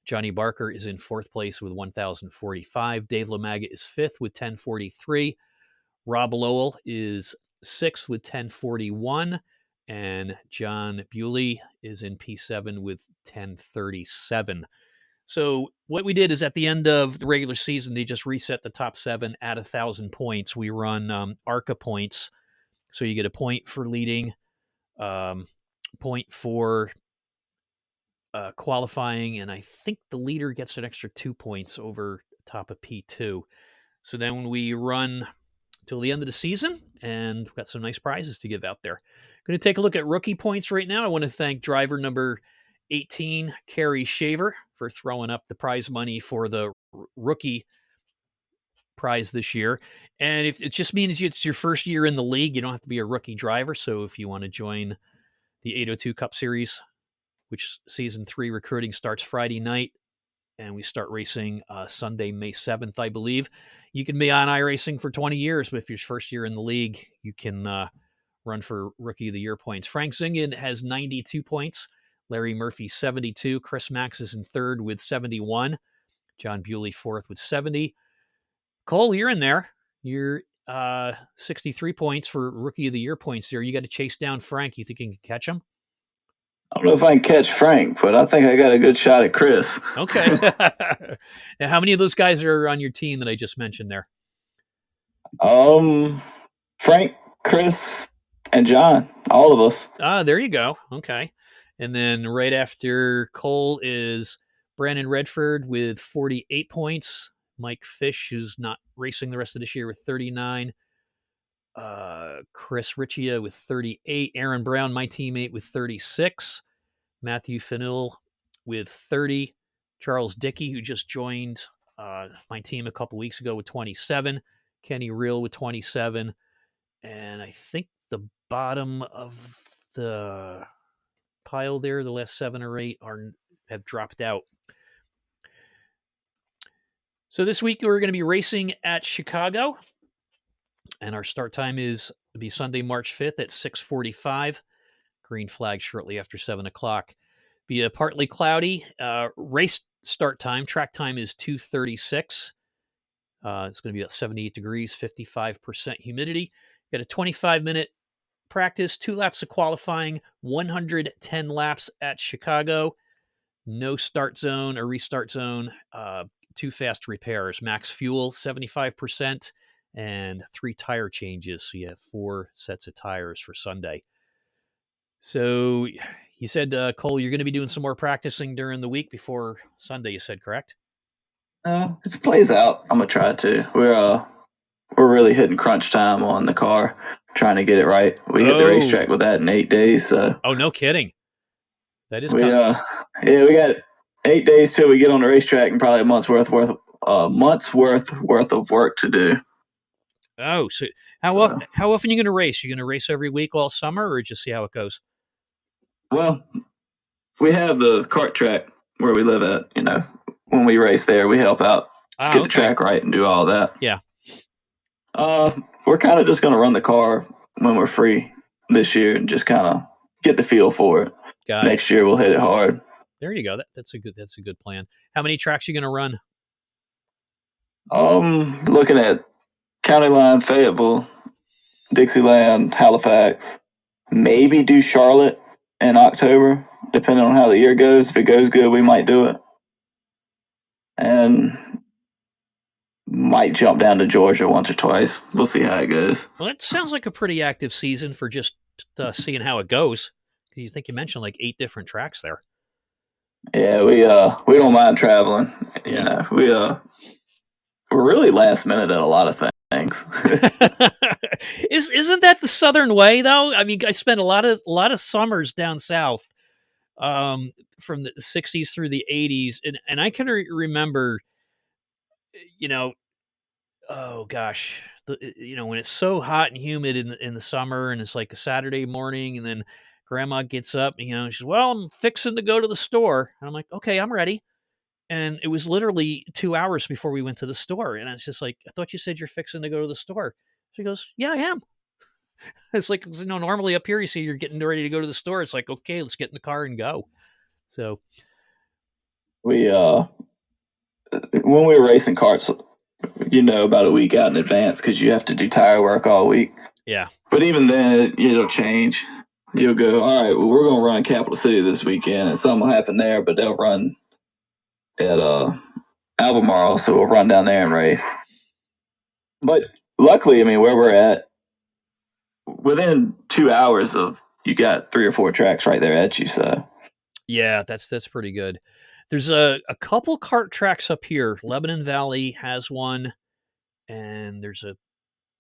Johnny Barker is in fourth place with 1,045. Dave Lamaga is fifth with 1,043. Rob Lowell is sixth with 1,041. And John Bewley is in P7 with 1,037. So what we did is at the end of the regular season, they just reset the top 7 at 1,000 points. We run ARCA points. So you get a point for leading, point for qualifying, and I think the leader gets an extra 2 points over top of P2. So then when we run till the end of the season, and we've got some nice prizes to give out there. Going to take a look at rookie points right now. I want to thank driver number 18, Carrie Shaver, for throwing up the prize money for the rookie prize this year. And if it just means it's your first year in the league, you don't have to be a rookie driver. So if you want to join the 802 Cup Series, which season 3 recruiting starts Friday night, and we start racing Sunday, May 7th, I believe. You can be on iRacing for 20 years, but if you're first year in the league, you can run for Rookie of the Year points. Frank Zingen has 92 points. Larry Murphy, 72. Chris Max is in third with 71. John Bewley, fourth with 70. Cole, you're in there. You're 63 points for Rookie of the Year points there. You got to chase down Frank. You think you can catch him? I don't know if I can catch Frank, but I think I got a good shot at Chris. Okay. Now, how many of those guys are on your team that I just mentioned there? Frank, Chris, and John, all of us. There you go. Okay. And then right after Cole is Brandon Redford with 48 points. Mike Fish, who's not racing the rest of this year, with 39. Chris Riccia with 38. Aaron Brown, my teammate, with 36. Matthew Fennell with 30. Charles Dickey, who just joined my team a couple weeks ago, with 27. Kenny Reel with 27. And I think the bottom of the pile there, the last 7 or 8 have dropped out. So this week we're going to be racing at Chicago, and our start time will be Sunday, March 5th at 6:45. Green flag shortly after 7 o'clock. Be a partly cloudy. Race start time, track time is 2:36. It's going to be about 78 degrees, 55% humidity. Got a 25-minute practice, 2 laps of qualifying, 110 laps at Chicago. No start zone or restart zone. 2 fast repairs. Max fuel, 75%, and 3 tire changes. So you have 4 sets of tires for Sunday. So you said, Cole, you're going to be doing some more practicing during the week before Sunday, you said, correct? If it plays out, I'm going to try to. We're really hitting crunch time on the car, trying to get it right. We hit the racetrack with that in 8 days. So. Oh, no kidding. That is we got 8 days till we get on the racetrack, and probably a month's worth of work to do. Oh, so how often are you going to race? You going to race every week all summer, or just see how it goes? Well, we have the kart track where we live at, when we race there, we help out, get the track right and do all that. Yeah. We're kind of just going to run the car when we're free this year and just kind of get the feel for it. Next year we'll hit it hard. There you go. That's a good plan. How many tracks are you going to run? Looking at County Line, Fayetteville, Dixieland, Halifax, maybe do Charlotte in October, depending on how the year goes. If it goes good, we might do it. And might jump down to Georgia once or twice. We'll see how it goes. Well, that sounds like a pretty active season for just seeing how it goes. You think you mentioned like 8 different tracks there. Yeah, we don't mind traveling. Yeah. We're really last minute at a lot of things. Isn't that the Southern way though? I mean, I spent a lot of summers down south, from the 60s through the 80s, and I can remember, oh gosh, when it's so hot and humid in the summer, and it's like a Saturday morning, and then Grandma gets up, she's, well, I'm fixing to go to the store, and I'm like, okay, I'm ready. And it was literally 2 hours before we went to the store, and it's just like, I thought you said you're fixing to go to the store. She goes, yeah, I am. It's like, normally up here you see you're getting ready to go to the store. It's like, okay, let's get in the car and go. So we when we were racing karts, about a week out in advance because you have to do tire work all week. Yeah. But even then, it'll change. You'll go, all right, well, we're going to run Capital City this weekend, and something will happen there, but they'll run at Albemarle, so we'll run down there and race. But luckily, where we're at, within 2 hours of, you got 3 or 4 tracks right there at you, so. Yeah, that's pretty good. There's a couple kart tracks up here. Lebanon Valley has one, and there's a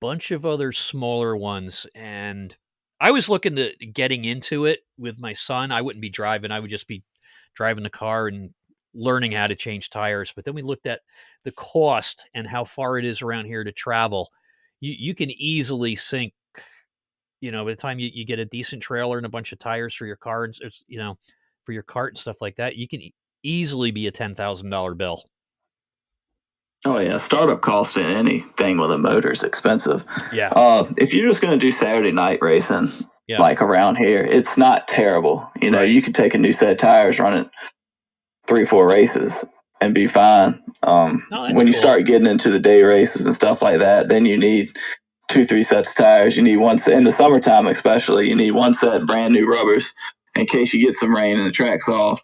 bunch of other smaller ones. And I was looking to getting into it with my son. I wouldn't be driving. I would just be driving the car and learning how to change tires. But then we looked at the cost and how far it is around here to travel. You can easily sink, by the time you get a decent trailer and a bunch of tires for your car, and for your cart and stuff like that, you can easily be a $10,000 bill. Oh yeah, startup cost in anything with a motor is expensive. Yeah. If you're just going to do Saturday night racing, yeah, like around here, it's not terrible. Right. You could take a new set of tires, run it 3-4 races, and be fine. When you start getting into the day races and stuff like that, then you need 2-3 sets of tires. You need one set in the summertime, especially. You need one set of brand new rubbers in case you get some rain and the track's off.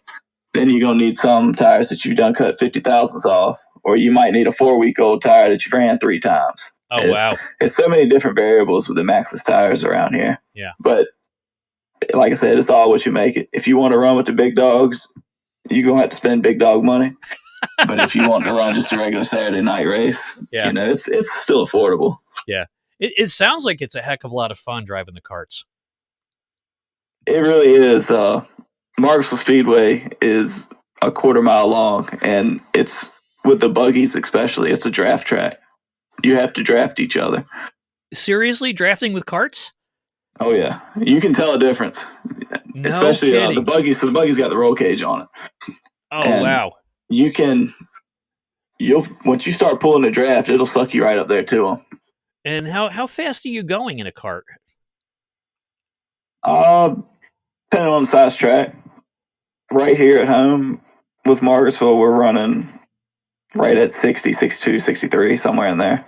Then you're gonna need some tires that you've done cut 50 thousandths off, or you might need a 4-week-old tire that you've ran 3 times. Oh, wow. It's so many different variables with the Maxxis tires around here. Yeah. But like I said, it's all what you make it. If you want to run with the big dogs, you're gonna have to spend big dog money. But if you want to run just a regular Saturday night race, it's still affordable. Yeah. It sounds like it's a heck of a lot of fun driving the karts. It really is. Marksville Speedway is a 1/4 mile long, and it's, with the buggies especially, it's a draft track. You have to draft each other. Seriously? Drafting with karts? Oh yeah, you can tell a difference. No especially kidding. The buggies. So the buggies got the roll cage on it. Oh, and wow. Once you start pulling the draft, it'll suck you right up there to them. And how fast are you going in a kart? Depending on the size track. Right here at home with Margarettsville, we're running right at 60, 62, 63, somewhere in there.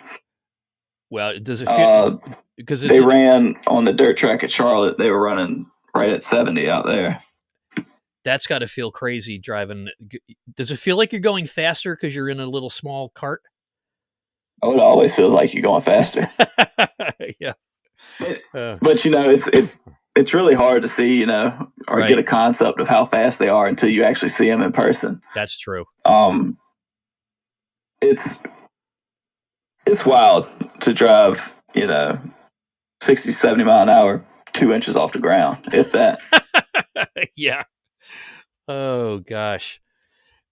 Well, does it feel... because they ran on the dirt track at Charlotte, they were running right at 70 out there. That's got to feel crazy driving. Does it feel like you're going faster because you're in a little small cart? Oh, it always feels like you're going faster. Yeah. But, it's really hard to see, or get a concept of how fast they are until you actually see them in person. That's true. It's wild to drive, 60, 70 mile an hour, 2 inches off the ground, if that. Yeah. Oh gosh.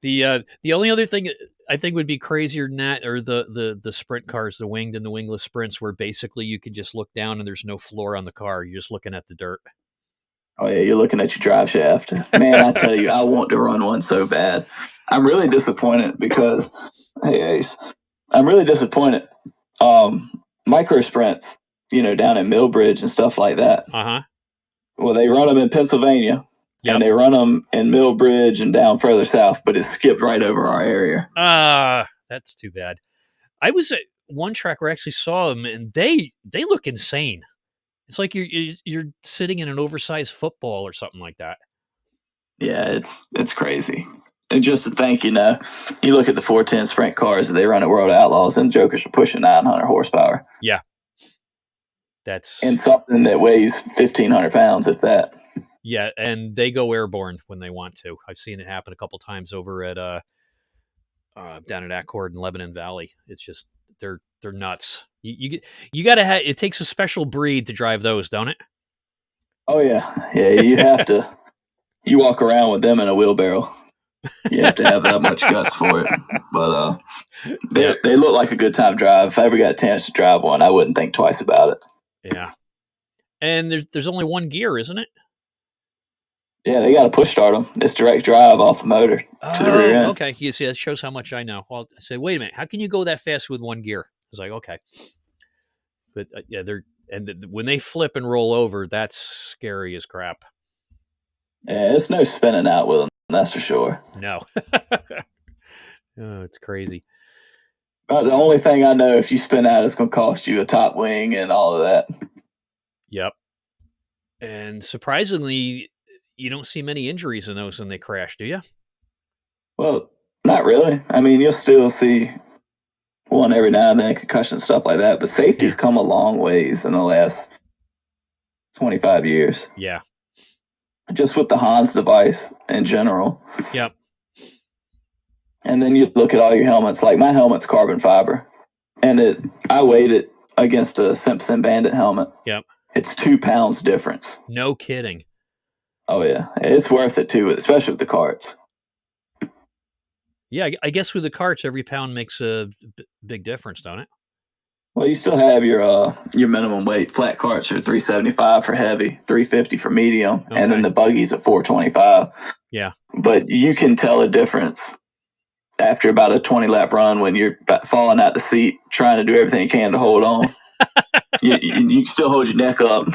The only other thing I think would be crazier than that are the sprint cars, the winged and the wingless sprints, where basically you can just look down and there's no floor on the car. You're just looking at the dirt. Oh, yeah, you're looking at your drive shaft. Man, I tell you, I want to run one so bad. I'm really disappointed because, hey, Ace, I'm really disappointed. Micro sprints, down in Millbridge and stuff like that. Uh-huh. Well, they run them in Pennsylvania, and they run them in Millbridge and down further south, but it's skipped right over our area. That's too bad. I was at one track where I actually saw them, and they look insane. It's like you're sitting in an oversized football or something like that. Yeah, it's crazy. And just to think, you look at the 410 sprint cars that they run at World Outlaws, and Jokers are pushing 900 horsepower. Yeah. That's and something that weighs 1,500 pounds, if that. Yeah, and they go airborne when they want to. I've seen it happen a couple times over at down at Accord in Lebanon Valley. It's just they're nuts. You got to have. It takes a special breed to drive those, don't it? Oh yeah. You have to. You walk around with them in a wheelbarrow. You have to have that much guts for it. But they look like a good time drive. If I ever got a chance to drive one, I wouldn't think twice about it. Yeah. And there's only one gear, isn't it? Yeah, they got to push start them. It's direct drive off the motor to the rear end. Okay. You see, that shows how much I know. Well, I say, wait a minute, how can you go that fast with one gear? I was like, okay. But when they flip and roll over, that's scary as crap. Yeah, it's no spinning out with them, that's for sure. No. Oh, it's crazy. But the only thing I know, if you spin out, it's going to cost you a top wing and all of that. Yep. And surprisingly, you don't see many injuries in those when they crash, do you? Well, not really. I mean, you'll still see one every now and then, concussion, stuff like that. But safety's come a long ways in the last 25 years. Yeah. Just with the Hans device in general. Yep. And then you look at all your helmets. Like my helmet's carbon fiber, and I weighed it against a Simpson Bandit helmet. Yep. It's 2 pounds difference. No kidding. Oh yeah, it's worth it too, especially with the carts. Yeah, I guess with the carts, every pound makes a big difference, don't it? Well, you still have your minimum weight. Flat carts are 375 for heavy, 350 for medium, and then the buggies are 425. Yeah. But you can tell a difference after about a 20-lap run when you're falling out the seat, trying to do everything you can to hold on. you still hold your neck up.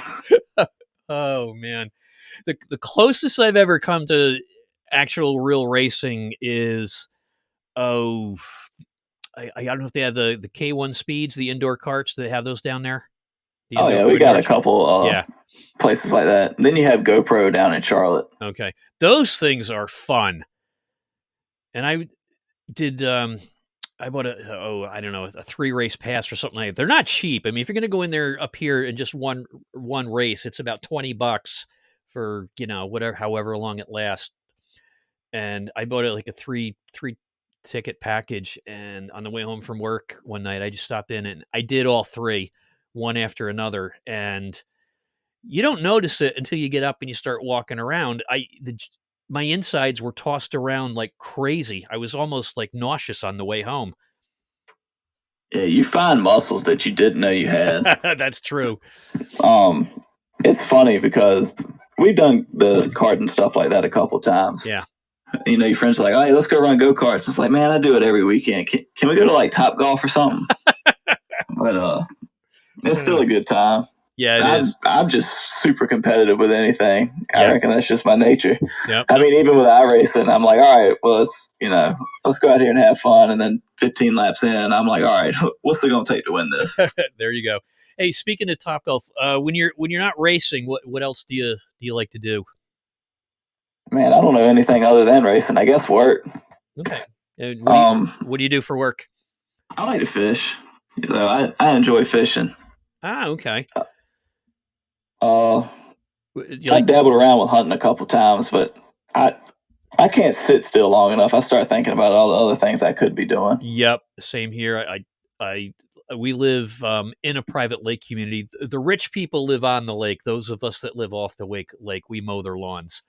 Oh, man. The closest I've ever come to actual real racing is, I don't know if they have the K1 speeds, the indoor carts. Do they have those down there? Oh, yeah, we got a couple places like that. And then you have GoPro down in Charlotte. Okay. Those things are fun. And I did, I bought a 3-race pass or something like that. They're not cheap. I mean, if you're going to go in there up here and just one race, it's about $20 for, however long it lasts. And I bought it like a three ticket package. And on the way home from work one night, I just stopped in and I did all three, one after another. And you don't notice it until you get up and you start walking around. My insides were tossed around like crazy. I was almost like nauseous on the way home. Yeah, you find muscles that you didn't know you had. That's true. It's funny because we've done the kart and stuff like that a couple times. Yeah. Your friends are like, "Oh, hey, let's go run go-karts." It's like, man, I do it every weekend. Can we go to like Top Golf or something? But it's still a good time. Yeah, it is. I'm just super competitive with anything. Yeah. I reckon that's just my nature. Yep. I mean, even with iRacing, I'm like, all right, well, let's go out here and have fun. And then 15 laps in, I'm like, all right, what's it going to take to win this? There you go. Hey, speaking of Topgolf, when you're not racing, what else do you like to do? Man, I don't know anything other than racing. I guess work. Okay. What do you do for work? I like to fish. So I enjoy fishing. Ah, okay. I dabbled around with hunting a couple times, but I can't sit still long enough. I start thinking about all the other things I could be doing. Yep, same here. We live in a private lake community. The rich people live on the lake. Those of us that live off the lake, we mow their lawns.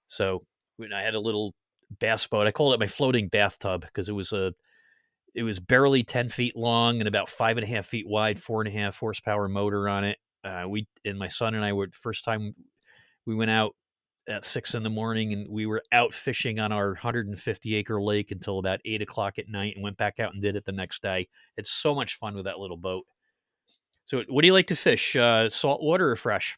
So when I had a little bass boat, I called it my floating bathtub because it was barely 10 feet long and about 5.5 feet wide, 4.5 horsepower motor on it. My son and I were first time we went out at 6 in the morning, and we were out fishing on our 150-acre lake until about 8 o'clock at night, and went back out and did it the next day. It's so much fun with that little boat. So what do you like to fish, salt water or fresh?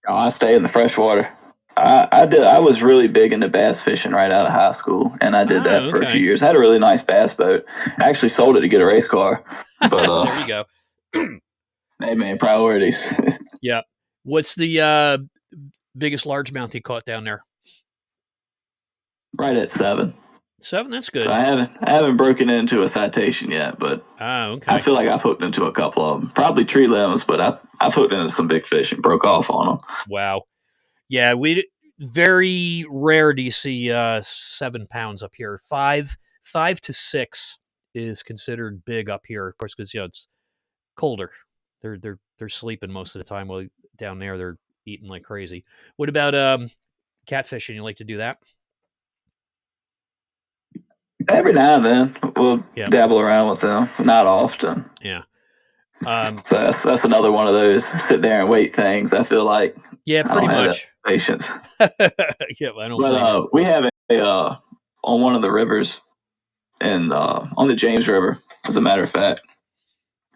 Oh, I stay in the freshwater. I was really big into bass fishing right out of high school, and I did that for a few years. I had a really nice bass boat. I actually sold it to get a race car. But there you go. Hey man, priorities. Yeah. What's the biggest largemouth you caught down there? Right at 7. 7, that's good. So I haven't broken into a citation yet, but okay. I feel like I've hooked into a couple of them. Probably tree limbs, but I've hooked into some big fish and broke off on them. Wow. Yeah, very rare do you see 7 pounds up here. 5 to 6 is considered big up here, of course, because it's colder. They're sleeping most of the time, while down there they're eating like crazy. What about catfishing? You like to do that? Every now and then we'll dabble around with them. Not often. Yeah. So that's another one of those sit there and wait things. I feel like pretty I don't much have that patience. Yeah, I don't. But we have on one of the rivers, and on the James River, as a matter of fact,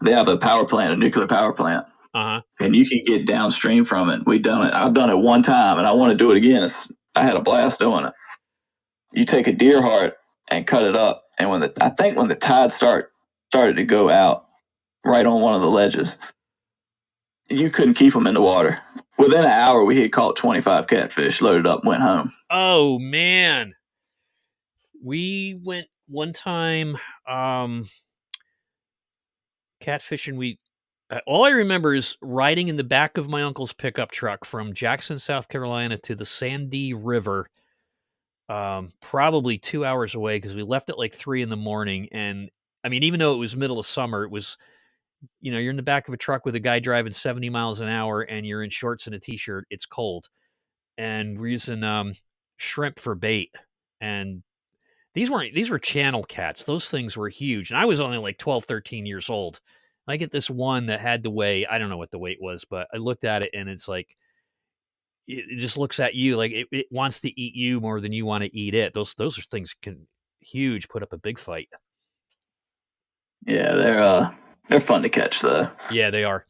they have a power plant, a nuclear power plant. And you can get downstream from it. We've done it. I've done it one time, and I want to do it again. I had a blast doing it. You take a deer heart and cut it up, and when the tide started to go out right on one of the ledges, you couldn't keep them in the water. Within an hour, we had caught 25 catfish, loaded up, went home. Oh man, we went one time catfishing. All I remember is riding in the back of my uncle's pickup truck from Jackson, South Carolina to the Sandy River, probably 2 hours away, because we left at like 3 in the morning. And I mean, even though it was middle of summer, it was, you're in the back of a truck with a guy driving 70 miles an hour, and you're in shorts and a t-shirt. It's cold. And we're using shrimp for bait. And these were channel cats. Those things were huge. And I was only like 12, 13 years old. I get this one that had to weigh, I don't know what the weight was, but I looked at it and it's like, it just looks at you like it wants to eat you more than you want to eat it. Those are things huge, put up a big fight. Yeah, they're fun to catch though. Yeah, they are.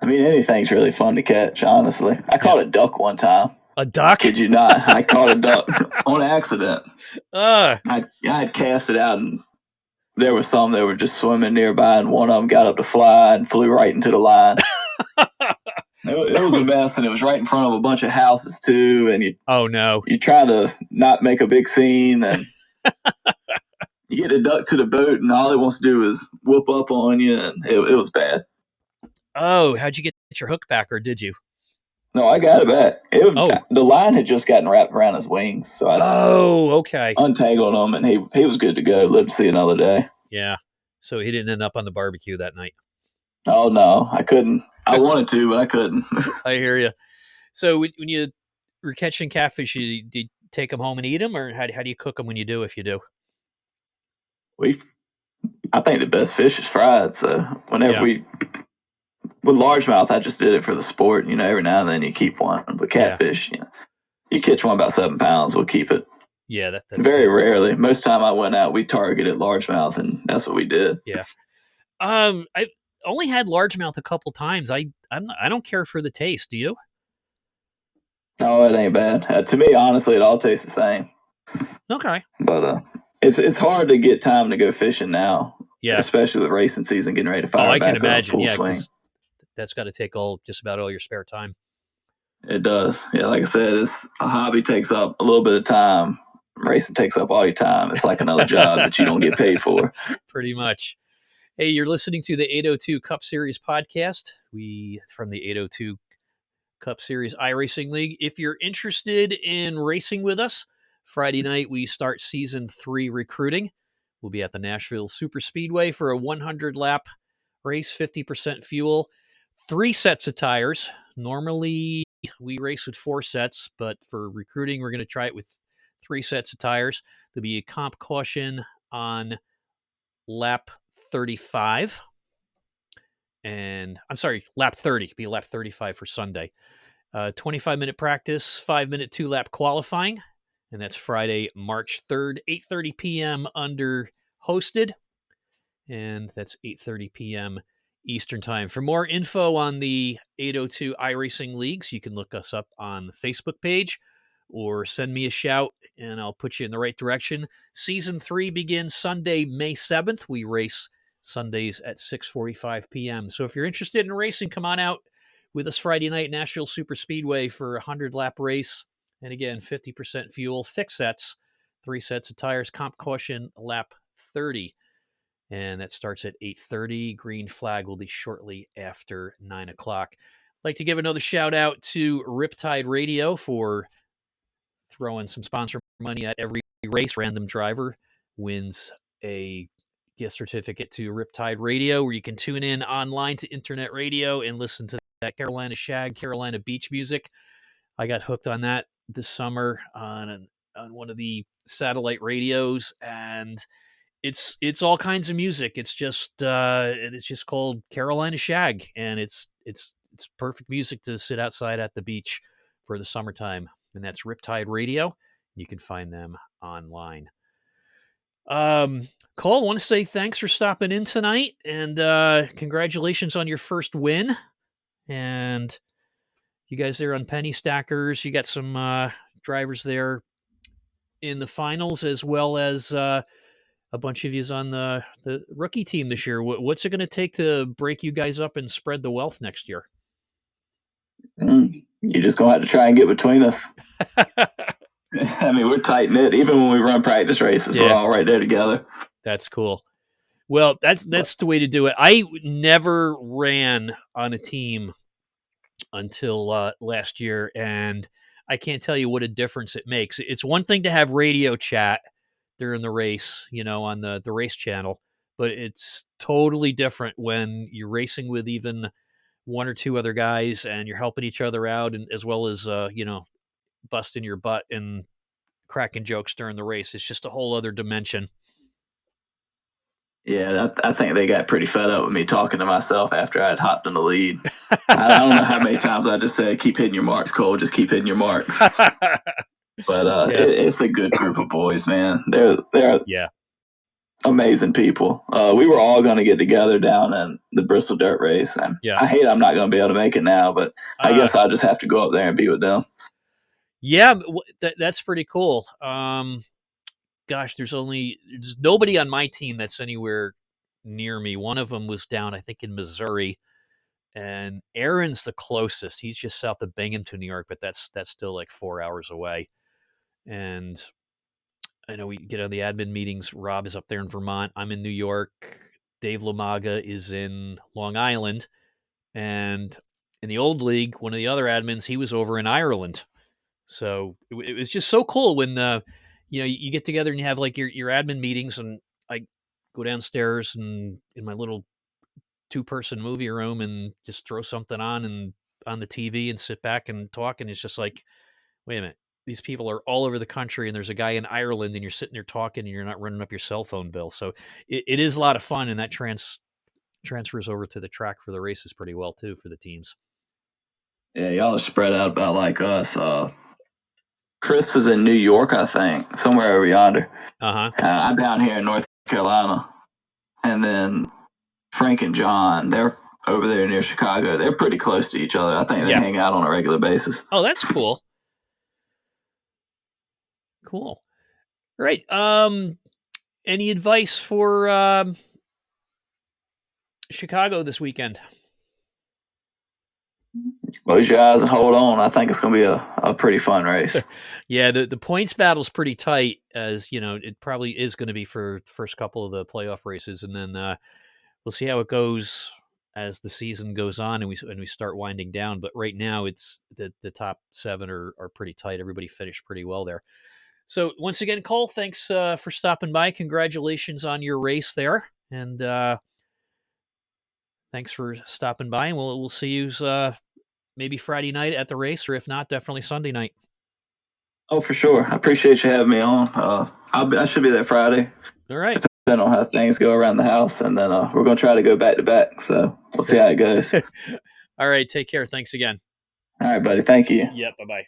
I mean, anything's really fun to catch, honestly. I caught a duck one time. A duck? Kid you not. I caught a duck on accident. I had cast it out, and there were some that were just swimming nearby, and one of them got up to fly and flew right into the line. It was a mess, and it was right in front of a bunch of houses too. And you try to not make a big scene, and you get the duck to the boat, and all it wants to do is whoop up on you, and it was bad. Oh, how'd you get your hook back, or did you? No, I got it back. The line had just gotten wrapped around his wings, so I untangled him, and he was good to go. Lived to see another day. Yeah, so he didn't end up on the barbecue that night. Oh no, I couldn't. I wanted to, but I couldn't. I hear you. So when you were catching catfish, do you take them home and eat them, or how do you cook them when you do, if you do? I think the best fish is fried. So whenever with largemouth, I just did it for the sport. Every now and then you keep one. But catfish, you catch one about 7 pounds, we'll keep it. Yeah, that's very rarely. Most time I went out, we targeted largemouth, and that's what we did. Yeah. I only had largemouth a couple times. I don't care for the taste. Do you? No, it ain't bad. To me, honestly, it all tastes the same. Okay. But it's hard to get time to go fishing now. Yeah. Especially with racing season getting ready to fire I back can imagine. up full swing. That's got to take just about all your spare time. It does. Yeah, like I said, a hobby takes up a little bit of time. Racing takes up all your time. It's like another job that you don't get paid for. Pretty much. Hey, you're listening to the 802 Cup Series podcast. From the 802 Cup Series iRacing League. If you're interested in racing with us, Friday night we start season 3 recruiting. We'll be at the Nashville Super Speedway for a 100-lap race, 50% fuel, 3 sets of tires. Normally we race with 4 sets, but for recruiting we're going to try it with 3 sets of tires. There'll be a comp caution on lap 35. and I'm sorry, lap 30. It'll be lap 35 for Sunday. 25-minute practice, 5-minute 2-lap qualifying, and that's Friday, March 3rd, 8:30 p.m. under hosted, and that's 8:30 p.m. Eastern Time. For more info on the 802 iRacing Leagues, you can look us up on the Facebook page or send me a shout, and I'll put you in the right direction. Season 3 begins Sunday, May 7th. We race Sundays at 6:45 p.m. So if you're interested in racing, come on out with us Friday night, Nashville Super Speedway for a 100-lap race. And again, 50% fuel, fixed sets, 3 sets of tires, comp caution, lap 30. And that starts at 8:30. Green flag will be shortly after 9 o'clock. I'd like to give another shout out to Riptide Radio for throwing some sponsor money at every race. Random driver wins a gift certificate to Riptide Radio, where you can tune in online to internet radio and listen to that Carolina Shag, Carolina beach music. I got hooked on that this summer on one of the satellite radios, and it's all kinds of music. It's just called Carolina Shag, and it's perfect music to sit outside at the beach for the summertime. And that's Riptide Radio. You can find them online. Cole, I want to say thanks for stopping in tonight, and congratulations on your first win. And you guys there on Penny Stackers, you got some drivers there in the finals, as well as a bunch of yous on the rookie team this year. What's it going to take to break you guys up and spread the wealth next year? You're just going to have to try and get between us. I mean, we're tight-knit. Even when we run practice races, we're all right there together. That's cool. Well, that's the way to do it. I never ran on a team until last year, and I can't tell you what a difference it makes. It's one thing to have radio chat during the race, on the race channel, but it's totally different when you're racing with even one or two other guys and you're helping each other out, and as well as busting your butt and cracking jokes during the race. It's just a whole other dimension. Yeah, I think they got pretty fed up with me talking to myself after I had hopped in the lead. I don't know how many times I just said, keep hitting your marks, Cole. Just keep hitting your marks. But it's a good group of boys, man. They're amazing people. We were all going to get together down in the Bristol Dirt Race. And I hate I'm not going to be able to make it now, but I guess I'll just have to go up there and be with them. Yeah, that's pretty cool. Gosh, there's nobody on my team that's anywhere near me. One of them was down, I think, in Missouri, and Aaron's the closest. He's just south of Binghamton, New York, but that's still like 4 hours away. And I know we get on the admin meetings. Rob is up there in Vermont. I'm in New York. Dave Lamaga is in Long Island. And in the old league, one of the other admins, he was over in Ireland. So it was just so cool when you get together and you have like your admin meetings, and I go downstairs and in my little 2-person movie room and just throw something on the TV and sit back and talk. And it's just like, wait a minute, these people are all over the country, and there's a guy in Ireland, and you're sitting there talking, and you're not running up your cell phone bill. So it is a lot of fun, and that transfers over to the track for the races pretty well too for the teams. Yeah, y'all are spread out about like us. Chris is in New York, I think, somewhere over yonder. I'm down here in North Carolina. And then Frank and John, they're over there near Chicago. They're pretty close to each other. I think they hang out on a regular basis. Oh, that's cool. Cool. All right. Any advice for Chicago this weekend? Close your eyes and hold on. I think it's going to be a pretty fun race. Yeah, the points battle's pretty tight, as it probably is going to be for the first couple of the playoff races, and then we'll see how it goes as the season goes on and we start winding down. But right now, it's the top 7 are pretty tight. Everybody finished pretty well there. So once again, Cole, thanks for stopping by. Congratulations on your race there, and thanks for stopping by. And we'll see you maybe Friday night at the race, or if not, definitely Sunday night. Oh, for sure. I appreciate you having me on. I should be there Friday. All right. depending on how things go around the house. And then we're going to try to go back to back. So we'll see how it goes. All right. Take care. Thanks again. All right, buddy. Thank you. Yep. Bye-bye.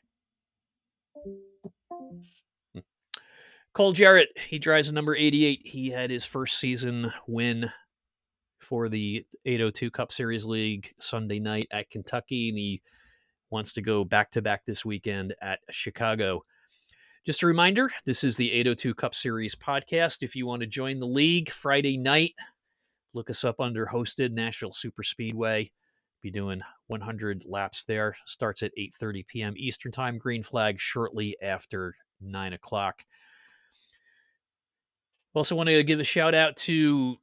Cole Jarrett, he drives a number 88. He had his first season win for the 802 Cup Series League Sunday night at Kentucky, and he wants to go back-to-back this weekend at Chicago. Just a reminder, this is the 802 Cup Series podcast. If you want to join the league Friday night, look us up under hosted Nashville Super Speedway. Be doing 100 laps there. Starts at 8:30 p.m. Eastern Time. Green flag shortly after 9 o'clock. Also want to give a shout out to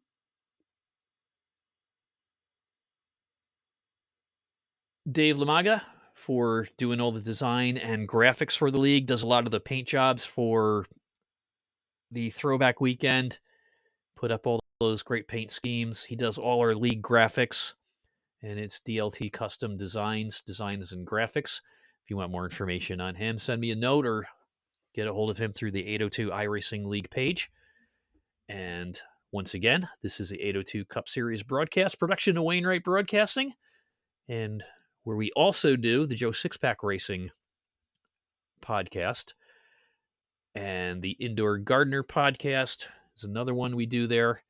Dave Lamaga for doing all the design and graphics for the league. Does a lot of the paint jobs for the throwback weekend. Put up all those great paint schemes. He does all our league graphics, and it's DLT Custom Designs and Graphics. If you want more information on him, send me a note or get a hold of him through the 802 iRacing League page. And once again, this is the 802 Cup Series broadcast, production of Wainwright Broadcasting, and where we also do the Joe Sixpack Racing podcast. And the Indoor Gardener podcast is another one we do there.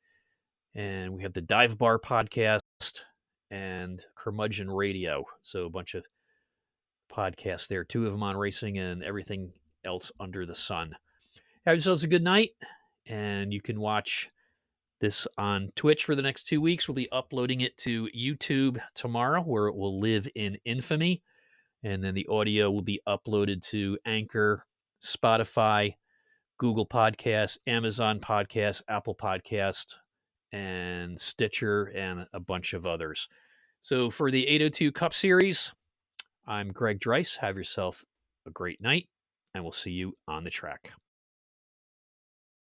And we have the Dive Bar podcast and Curmudgeon Radio. So a bunch of podcasts there. 2 of them on racing and everything else under the sun. Have yourselves a good night. And you can watch this on Twitch for the next 2 weeks. We'll be uploading it to YouTube tomorrow, where it will live in infamy. And then the audio will be uploaded to Anchor, Spotify, Google Podcasts, Amazon Podcasts, Apple Podcasts, and Stitcher, and a bunch of others. So for the 802 Cup Series, I'm Greg Draiss. Have yourself a great night, and we'll see you on the track.